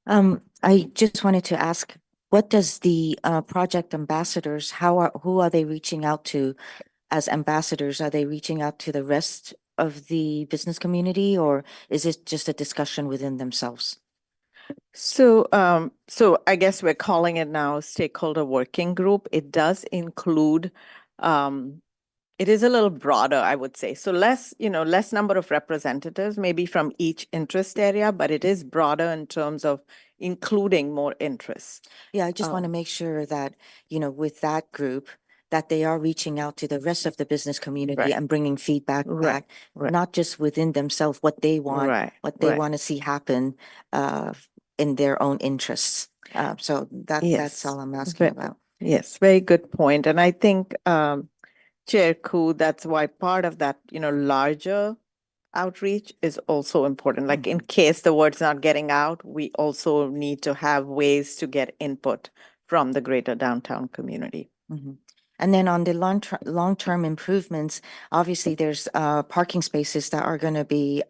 I just wanted to ask, what does the project ambassadors, who are they reaching out to as ambassadors? Are they reaching out to the rest of the business community, or is it just a discussion within themselves? So, so I guess we're calling it now stakeholder working group. It does include, it is a little broader, I would say. So less number of representatives, maybe from each interest area, but it is broader in terms of including more interests. Yeah, I just want to Um, make sure that, with that group, that they are reaching out to the rest of the business community Right. and bringing feedback Right, back, right. not just within themselves, what they want, Right, what they right. want to see happen in their own interests. So that's Yes. all I'm asking about. Yes, very good point. And I think, Chair Koo, that's why part of that, larger outreach is also important. Like in case the word's not getting out, we also need to have ways to get input from the greater downtown community. Mhm. And then on the long-term improvements, obviously there's parking spaces that are going to be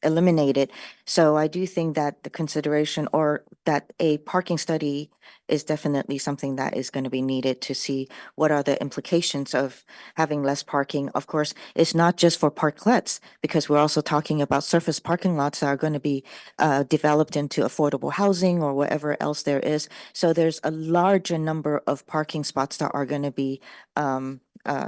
eliminated. So I do think that the consideration or that a parking study is definitely something that is going to be needed to see what are the implications of having less parking. Of course, it's not just for parklets, because we're also talking about surface parking lots that are going to be developed into affordable housing or whatever else there is. So there's a larger number of parking spots that are going to be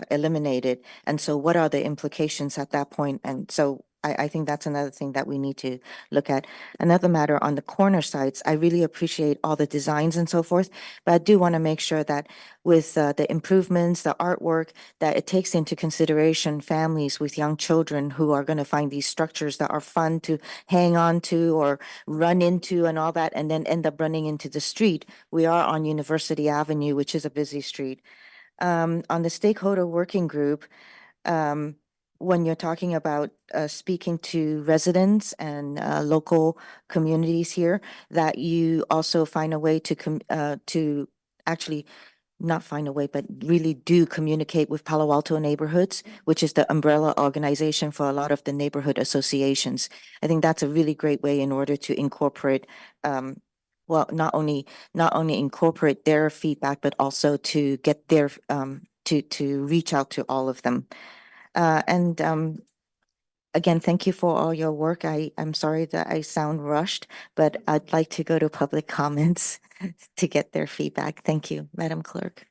eliminated. And so what are the implications at that point? And so I think that's another thing that we need to look at. Another matter on the corner sites, I really appreciate all the designs and so forth, but I do want to make sure that with the improvements, the artwork, that it takes into consideration families with young children who are going to find these structures that are fun to hang on to or run into and all that, and then end up running into the street. We are on University Avenue, which is a busy street. On the stakeholder working group, when you're talking about speaking to residents and local communities here, that you also find a way to actually not find a way, but really do communicate with Palo Alto neighborhoods, which is the umbrella organization for a lot of the neighborhood associations. I think that's a really great way in order to incorporate, well, not only incorporate their feedback, but also to get their to reach out to all of them. And again, thank you for all your work. I'm sorry that I sound rushed, but I'd like to go to public comments to get their feedback. Thank you, Madam Clerk.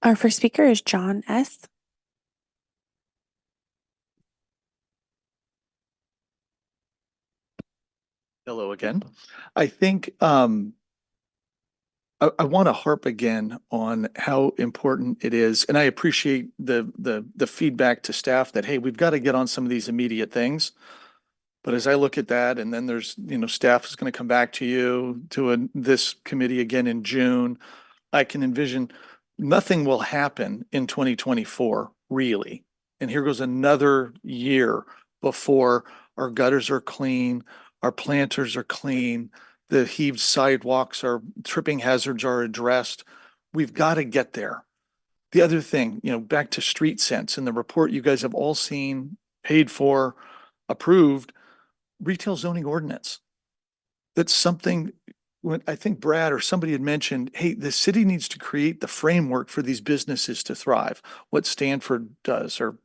Our first speaker is John S. Hello again. I think I want to harp again on how important it is, and I appreciate the feedback to staff that, hey, we've got to get on some of these immediate things. But as I look at that, and then there's, staff is going to come back to you to this committee again in June, I can envision nothing will happen in 2024, really. And here goes another year before our gutters are clean, our planters are clean, the heaved sidewalks are, tripping hazards are addressed. We've got to get there. The other thing, back to Street Sense and the report you guys have all seen, paid for, approved, retail zoning ordinance. That's something, when I think Brad or somebody had mentioned, hey, the city needs to create the framework for these businesses to thrive. What Stanford does, or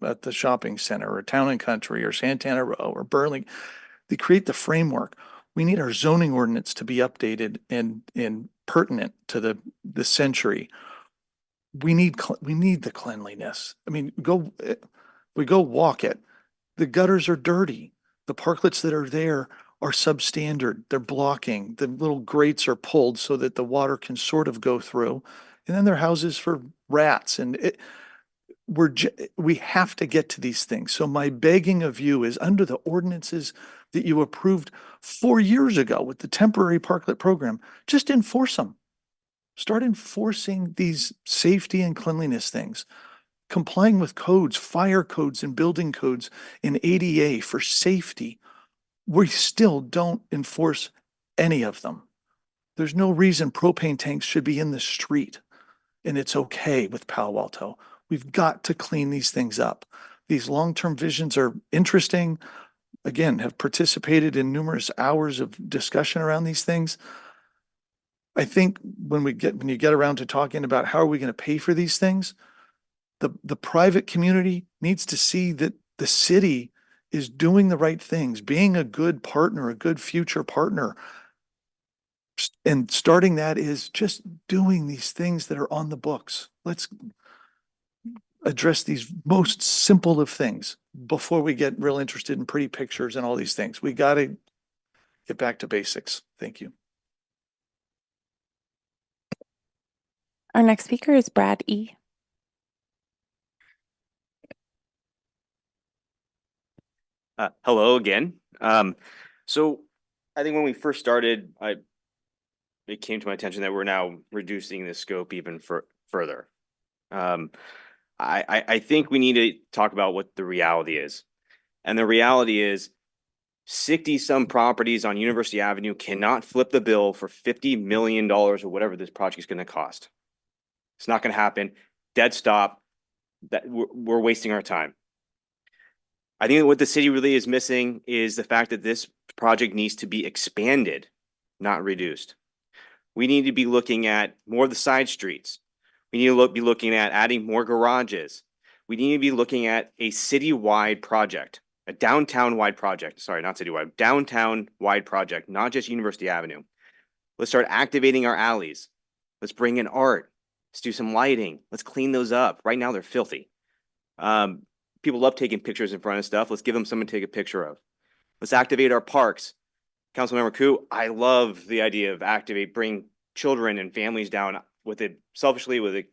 at the shopping center, or Town and Country, or Santana Row, or Burlington, they create the framework. We need our zoning ordinance to be updated and pertinent to the century. We need the cleanliness. I mean, we go walk it. The gutters are dirty. The parklets that are there are substandard. They're blocking. The little grates are pulled so that the water can sort of go through. And then they're houses for rats. And we have to get to these things. So my begging of you is, under the ordinances that you approved 4 years ago with the temporary parklet program, just enforce them. Start enforcing these safety and cleanliness things, complying with codes, fire codes and building codes in ADA for safety. We still don't enforce any of them. There's no reason propane tanks should be in the street, and it's okay with Palo Alto. We've got to clean these things up. These long-term visions are interesting. Again, have participated in numerous hours of discussion around these things. I think when you get around to talking about how are we going to pay for these things, the private community needs to see that the city is doing the right things, being a good partner, a good future partner. And starting that is just doing these things that are on the books. Let's address these most simple of things before we get real interested in pretty pictures and all these things. We got to get back to basics. Thank you. Our next speaker is Brad E. Hello again. So I think when we first started, it came to my attention that we're now reducing the scope even further. I think we need to talk about what the reality is. And the reality is 60-some properties on University Avenue cannot flip the bill for $50 million or whatever this project is going to cost. It's not going to happen. Dead stop. That we're wasting our time. I think that what the city really is missing is the fact that this project needs to be expanded, not reduced. We need to be looking at more of the side streets. We need to be looking at adding more garages. We need to be looking at a city-wide project, a downtown-wide project. Sorry, not city-wide, downtown-wide project, not just University Avenue. Let's start activating our alleys. Let's bring in art. Let's do some lighting. Let's clean those up. Right now, they're filthy. People love taking pictures in front of stuff. Let's give them something to take a picture of. Let's activate our parks. Councilmember Koo, I love the idea of bring children and families down with it. Selfishly, with a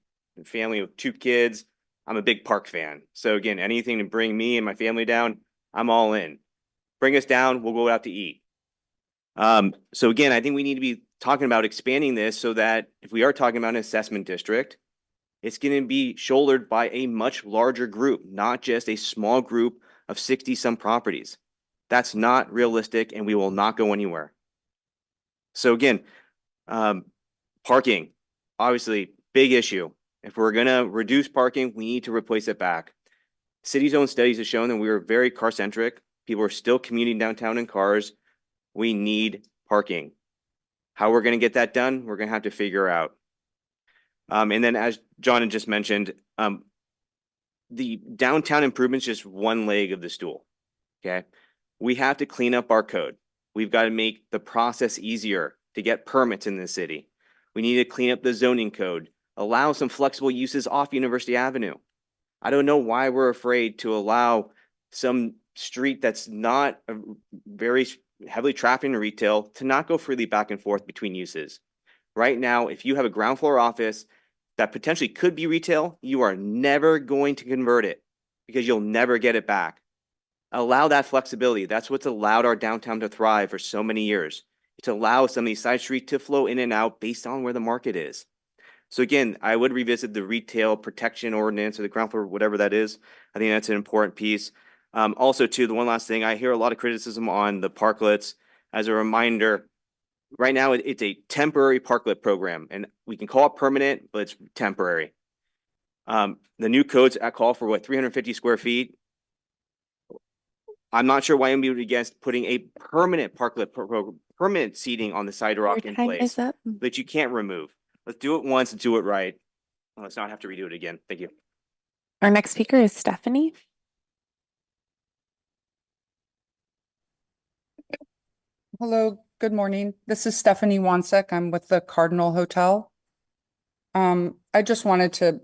family of 2 kids, I'm a big park fan. So again, anything to bring me and my family down, I'm all in. Bring us down, we'll go out to eat. So again, I think we need to be talking about expanding this so that if we are talking about an assessment district, it's going to be shouldered by a much larger group, not just a small group of 60-some properties. That's not realistic, and we will not go anywhere. So again, parking, obviously, big issue. If we're going to reduce parking, we need to replace it back. City's own studies have shown that we are very car-centric. People are still commuting downtown in cars. We need parking. How we're going to get that done, we're going to have to figure out. And then, as John had just mentioned, the downtown improvement is just one leg of the stool. Okay, we have to clean up our code. We've got to make the process easier to get permits in the city. We need to clean up the zoning code, allow some flexible uses off University Avenue. I don't know why we're afraid to allow some street that's not very heavily trafficked in retail to not go freely back and forth between uses. Right now, if you have a ground floor office that potentially could be retail, you are never going to convert it because you'll never get it back. Allow that flexibility. That's what's allowed our downtown to thrive for so many years. It's allowed some of these side streets to flow in and out based on where the market is. So again, I would revisit the retail protection ordinance or the ground floor, whatever that is. I think that's an important piece. Also too, the one last thing, I hear a lot of criticism on the parklets. As a reminder, right now it's a temporary parklet program and we can call it permanent, but it's temporary. The new codes call for what, 350 square feet. I'm not sure why anybody would be against putting a permanent parklet permanent seating on the sidewalk in Time place is up. that you can't remove. Let's do it once and do it right. Let's not have to redo it again. Thank you. Our next speaker is Stephanie. Hello, good morning. This is Stephanie Wansek. I'm with the Cardinal Hotel. I just wanted to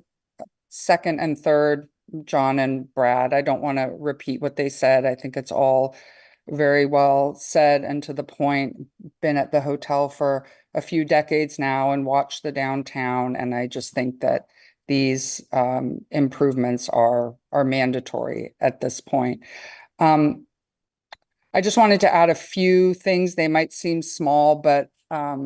second and third John and Brad. I don't want to repeat what they said. I think it's all very well said and to the point. Been at the hotel for a few decades now and watched the downtown, and I just think that these improvements are mandatory at this point. I just wanted to add a few things. They might seem small, but I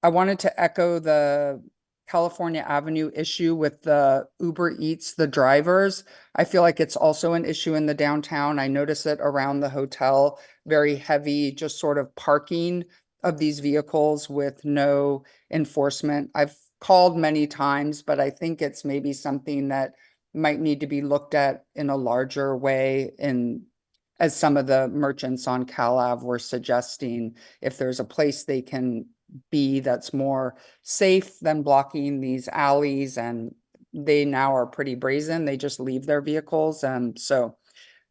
wanted to echo the California Avenue issue with the Uber Eats, the drivers. I feel like it's also an issue in the downtown. I notice it around the hotel, very heavy, just sort of parking of these vehicles with no enforcement. I've called many times, but I think it's maybe something that might need to be looked at in a larger way as some of the merchants on Cal Ave were suggesting, if there's a place they can be that's more safe than blocking these alleys, and they now are pretty brazen. They just leave their vehicles. And so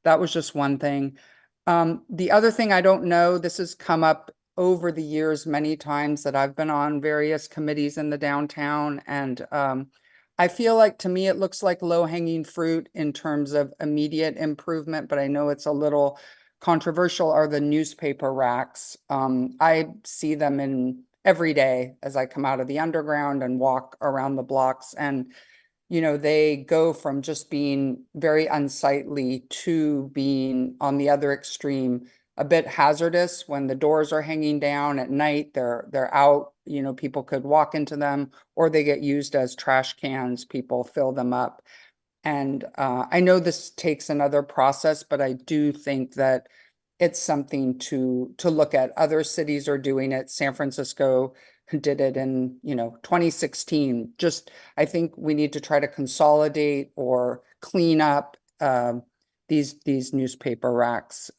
that was just one thing. The other thing, I don't know, this has come up over the years many times that I've been on various committees in the downtown, and I feel like, to me, it looks like low-hanging fruit in terms of immediate improvement, but I know it's a little controversial, are the newspaper racks. I see them in every day as I come out of the underground and walk around the blocks, and they go from just being very unsightly to being, on the other extreme, a bit hazardous. When the doors are hanging down at night, they're out, people could walk into them, or they get used as trash cans, people fill them up. And I know this takes another process, but I do think that it's something to look at. Other cities are doing it. San Francisco did it in 2016. Just, I think we need to try to consolidate or clean up these newspaper racks.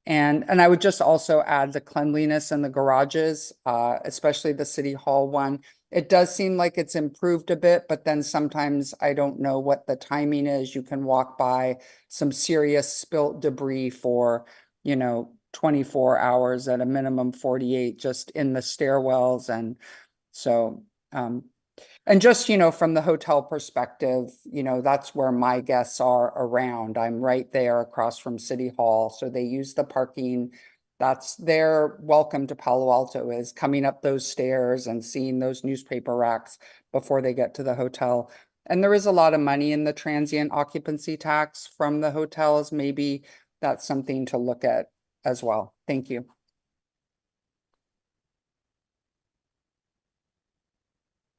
And I would just also add the cleanliness in the garages, especially the City Hall one. It does seem like it's improved a bit, but then sometimes I don't know what the timing is. You can walk by some serious spilt debris for, 24 hours, at a minimum 48, just in the stairwells. And so, and just, from the hotel perspective, that's where my guests are around. I'm right there across from City Hall. So they use the parking. That's their welcome to Palo Alto, is coming up those stairs and seeing those newspaper racks before they get to the hotel. And there is a lot of money in the transient occupancy tax from the hotels. Maybe that's something to look at as well. Thank you.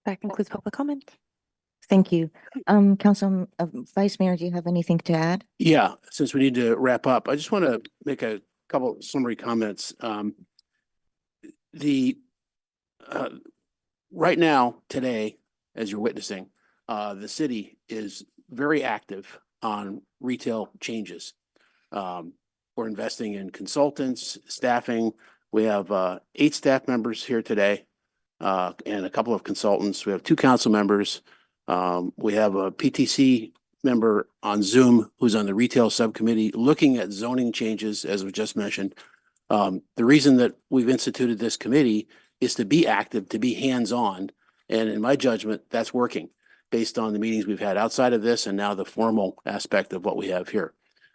That concludes public comment. Thank you. Council Vice Mayor, do you have anything to add? Yeah, since we need to wrap up, I just want to make a couple summary comments. Right now, today, as you're witnessing, the city is very active on retail changes. We're investing in consultants, staffing. We have 8 staff members here today and a couple of consultants. We have 2 council members. We have a PTC member on Zoom who's on the retail subcommittee looking at zoning changes, as was just mentioned. The reason that we've instituted this committee is to be active, to be hands-on. And in my judgment, that's working based on the meetings we've had outside of this and now the formal aspect of what we have here.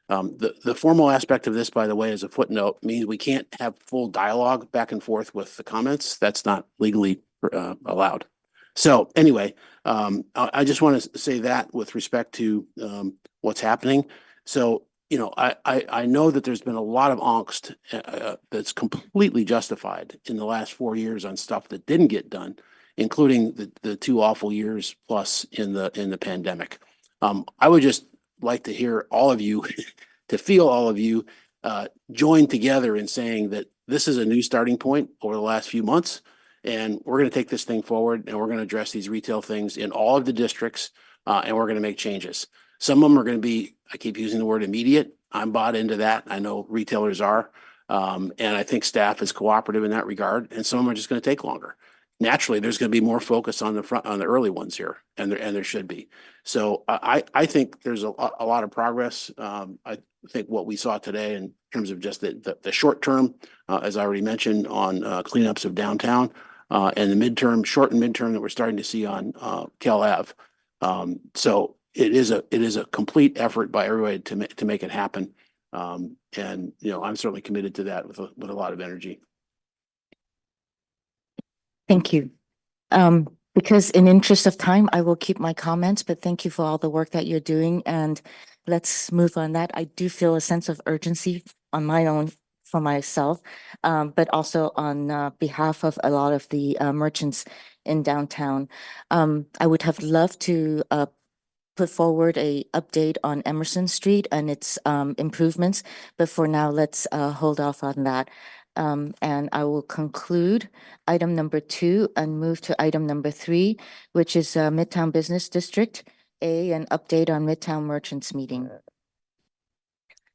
The formal aspect of this, by the way, as a footnote, means we can't have full dialogue back and forth with the comments. That's not legally allowed. So anyway, I just want to say that with respect to what's happening. So, I know that there's been a lot of angst that's completely justified in the last 4 years on stuff that didn't get done, including the 2 awful years plus in the pandemic. I would just like to hear all of you, to feel all of you join together in saying that this is a new starting point over the last few months. And we're going to take this thing forward and we're going to address these retail things in all of the districts and we're going to make changes. Some of them are going to be, I keep using the word immediate. I'm bought into that. I know retailers are. And I think staff is cooperative in that regard. And some of them are just going to take longer. Naturally, there's going to be more focus on the early ones here, and there should be. So I think there's a lot of progress. I think what we saw today in terms of just the short term, as I already mentioned, on cleanups of downtown, and the midterm, short and midterm that we're starting to see on Cal Ave. So it is a complete effort by everybody to make it happen. And I'm certainly committed to that with a lot of energy. Thank you. Because in interest of time, I will keep my comments, but thank you for all the work that you're doing, and let's move on that. I do feel a sense of urgency on my own for myself, but also on behalf of a lot of the merchants in downtown. I would have loved to put forward a update on Emerson Street and its improvements, but for now, let's hold off on that. And I will conclude item number 2 and move to item number 3, which is Midtown Business District, an update on Midtown Merchants Meeting.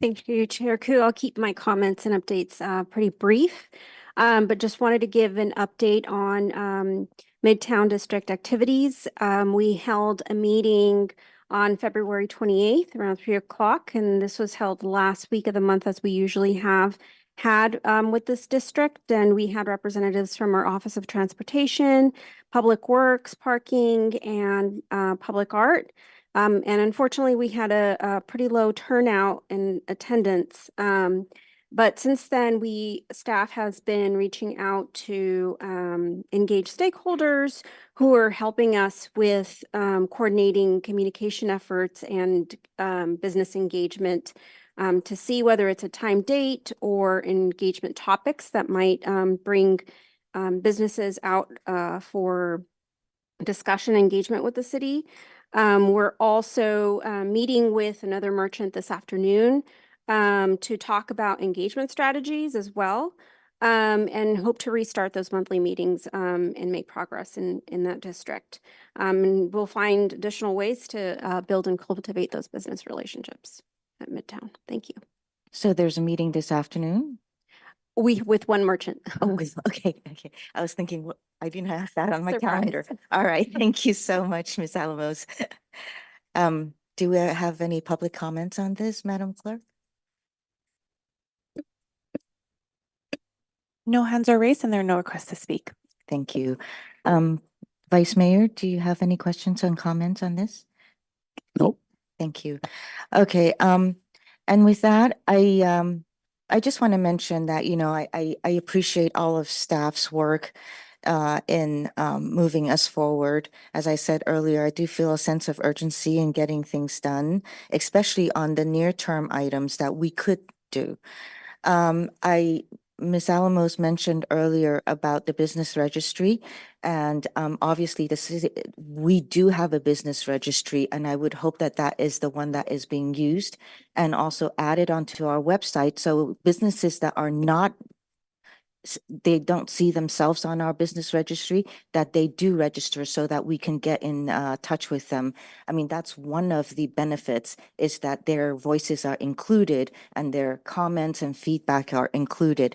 Thank you, Chair Koo. I'll keep my comments and updates pretty brief, but just wanted to give an update on Midtown District activities. We held a meeting on February 28th around 3 o'clock, and this was held last week of the month as we usually have had with this district. And we had representatives from our Office of Transportation, Public Works, Parking, and Public Art. And unfortunately, we had a pretty low turnout in attendance. But since then, staff has been reaching out to engage stakeholders who are helping us with coordinating communication efforts and business engagement to see whether it's a time date or engagement topics that might bring businesses out for discussion engagement with the city. We're also meeting with another merchant this afternoon to talk about engagement strategies as well, and hope to restart those monthly meetings and make progress in that district. And we'll find additional ways to build and cultivate those business relationships at Midtown. Thank you. So there's a meeting this afternoon? With one merchant. Oh, okay. I was thinking, I didn't have that on my calendar. Surprise. All right, thank you so much, Ms. Alamos. Do we have any public comments on this, Madam Clerk? No hands are raised and there are no requests to speak. Thank you. Vice Mayor, do you have any questions and comments on this? Nope. Thank you. Okay, and with that, I just want to mention that, I appreciate all of staff's work in moving us forward. As I said earlier, I do feel a sense of urgency in getting things done, especially on the near-term items that we could do. Ms. Alamos mentioned earlier about the business registry, and obviously we do have a business registry, and I would hope that that is the one that is being used and also added onto our website. So businesses that are not, they don't see themselves on our business registry, that they do register so that we can get in touch with them. I mean, that's one of the benefits, is that their voices are included and their comments and feedback are included.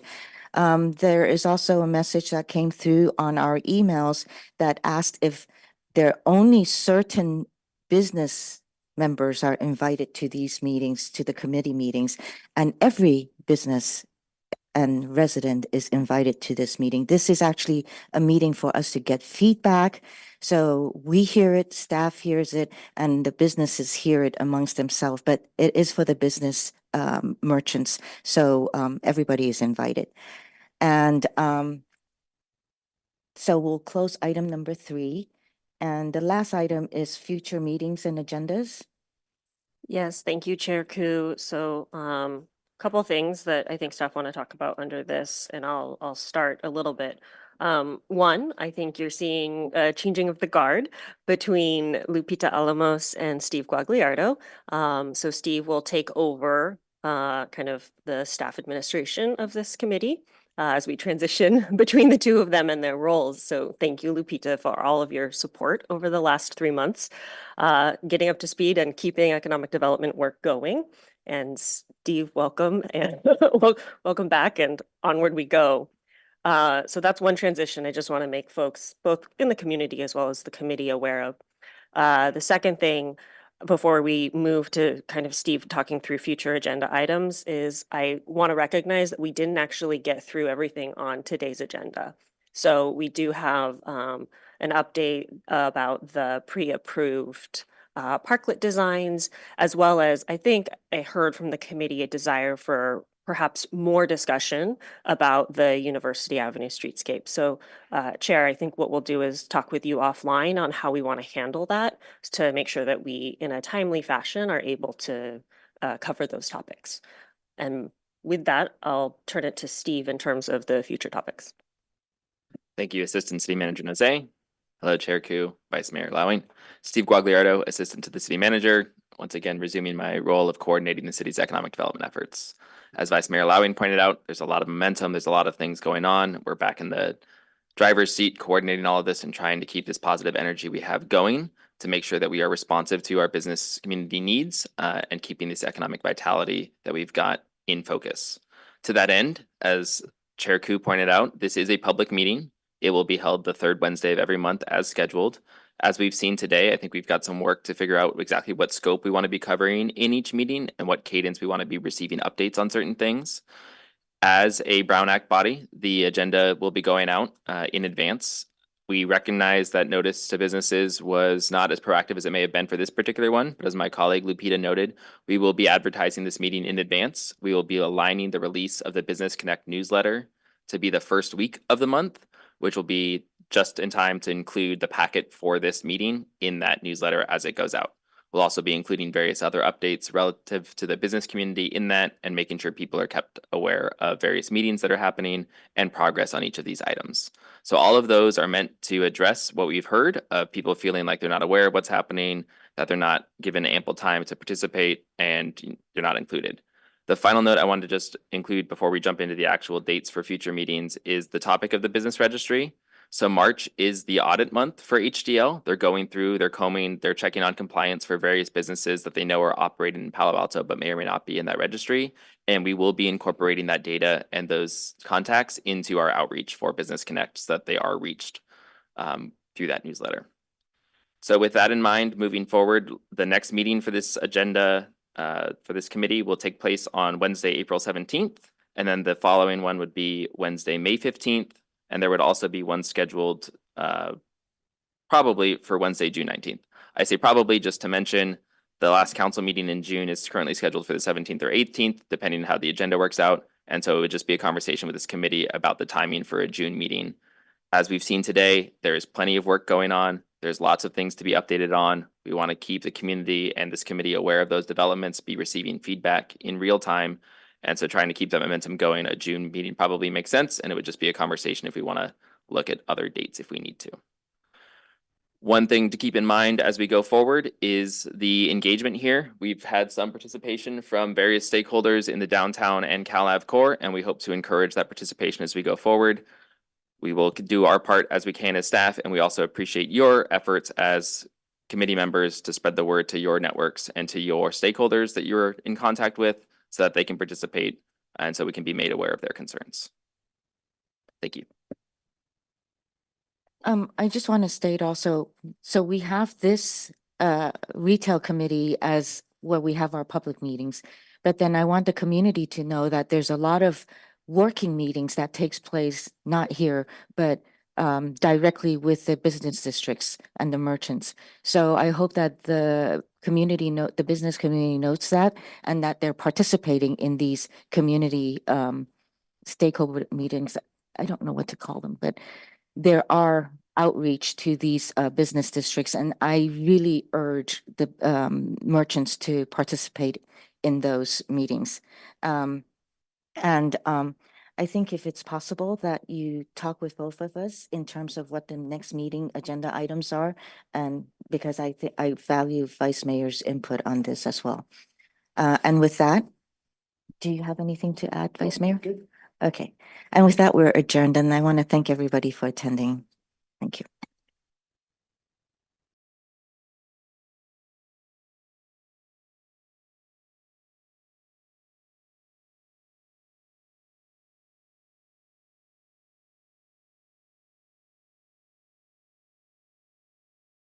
There is also a message that came through on our emails that asked if there are only certain business members are invited to these meetings, to the committee meetings, and every business and resident is invited to this meeting. This is actually a meeting for us to get feedback. So we hear it, staff hears it, and the businesses hear it amongst themselves, but it is for the business merchants. So everybody is invited. And so we'll close item number 3. And the last item is future meetings and agendas. Yes, thank you, Chair Koo. So couple things that I think staff want to talk about under this, and I'll start a little bit. One, I think you're seeing a changing of the guard between Lupita Alamos and Steve Guagliardo. So Steve will take over kind of the staff administration of this committee as we transition between the two of them and their roles. So thank you, Lupita, for all of your support over the last 3 months, getting up to speed and keeping economic development work going. And Steve, welcome and welcome back, and onward we go. So that's one transition I just want to make folks both in the community as well as the committee aware of. The second thing, before we move to kind of Steve talking through future agenda items, is I want to recognize that we didn't actually get through everything on today's agenda. So we do have an update about the pre-approved parklet designs, as well as I think I heard from the committee a desire for perhaps more discussion about the University Avenue streetscape. So Chair, I think what we'll do is talk with you offline on how we want to handle that to make sure that we, in a timely fashion, are able to cover those topics. And with that, I'll turn it to Steve in terms of the future topics. Thank you, Assistant City Manager Nazay. Hello, Chair Koo, Vice Mayor Lowing. Steve Guagliardo, Assistant to the City Manager, once again resuming my role of coordinating the city's economic development efforts. As Vice Mayor Lowing pointed out, there's a lot of momentum, there's a lot of things going on. We're back in the driver's seat coordinating all of this and trying to keep this positive energy we have going to make sure that we are responsive to our business community needs and keeping this economic vitality that we've got in focus. To that end, as Chair Koo pointed out, this is a public meeting. It will be held the third Wednesday of every month as scheduled. As we've seen today, I think we've got some work to figure out exactly what scope we want to be covering in each meeting and what cadence we want to be receiving updates on certain things. As a Brown Act body, the agenda will be going out in advance. We recognize that notice to businesses was not as proactive as it may have been for this particular one, but as my colleague Lupita noted, we will be advertising this meeting in advance. We will be aligning the release of the Business Connect newsletter to be the first week of the month, which will be just in time to include the packet for this meeting in that newsletter as it goes out. We'll also be including various other updates relative to the business community in that and making sure people are kept aware of various meetings that are happening and progress on each of these items. So all of those are meant to address what we've heard of people feeling like they're not aware of what's happening, that they're not given ample time to participate, and they're not included. The final note I wanted to just include before we jump into the actual dates for future meetings is the topic of the business registry. So March is the audit month for HDL. They're going through, they're combing, they're checking on compliance for various businesses that they know are operating in Palo Alto, but may or may not be in that registry. And we will be incorporating that data and those contacts into our outreach for Business Connect so that they are reached through that newsletter. So with that in mind, moving forward, the next meeting for this agenda for this committee will take place on Wednesday, April 17th. And then the following one would be Wednesday, May 15th. And there would also be one scheduled probably for Wednesday, June 19th. I say probably just to mention the last council meeting in June is currently scheduled for the 17th or 18th, depending on how the agenda works out. And so it would just be a conversation with this committee about the timing for a June meeting. As we've seen today, there is plenty of work going on. There's lots of things to be updated on. We want to keep the community and this committee aware of those developments, be receiving feedback in real time. And so trying to keep that momentum going, a June meeting probably makes sense. And it would just be a conversation if we want to look at other dates if we need to. One thing to keep in mind as we go forward is the engagement here. We've had some participation from various stakeholders in the downtown and CalAv core, and we hope to encourage that participation as we go forward. We will do our part as we can as staff, and we also appreciate your efforts as committee members to spread the word to your networks and to your stakeholders that you're in contact with so that they can participate and so we can be made aware of their concerns. Thank you. I just want to state also, so we have this retail committee as where we have our public meetings, but then I want the community to know that there's a lot of working meetings that takes place, not here, but directly with the business districts and the merchants. So I hope that the business community notes that and that they're participating in these community stakeholder meetings. I don't know what to call them, but there are outreach to these business districts, and I really urge the merchants to participate in those meetings. I think if it's possible that you talk with both of us in terms of what the next meeting agenda items are, and because I think I value Vice Mayor's input on this as well. And with that, do you have anything to add, Vice Mayor? Okay, and with that, we're adjourned, and I want to thank everybody for attending. Thank you.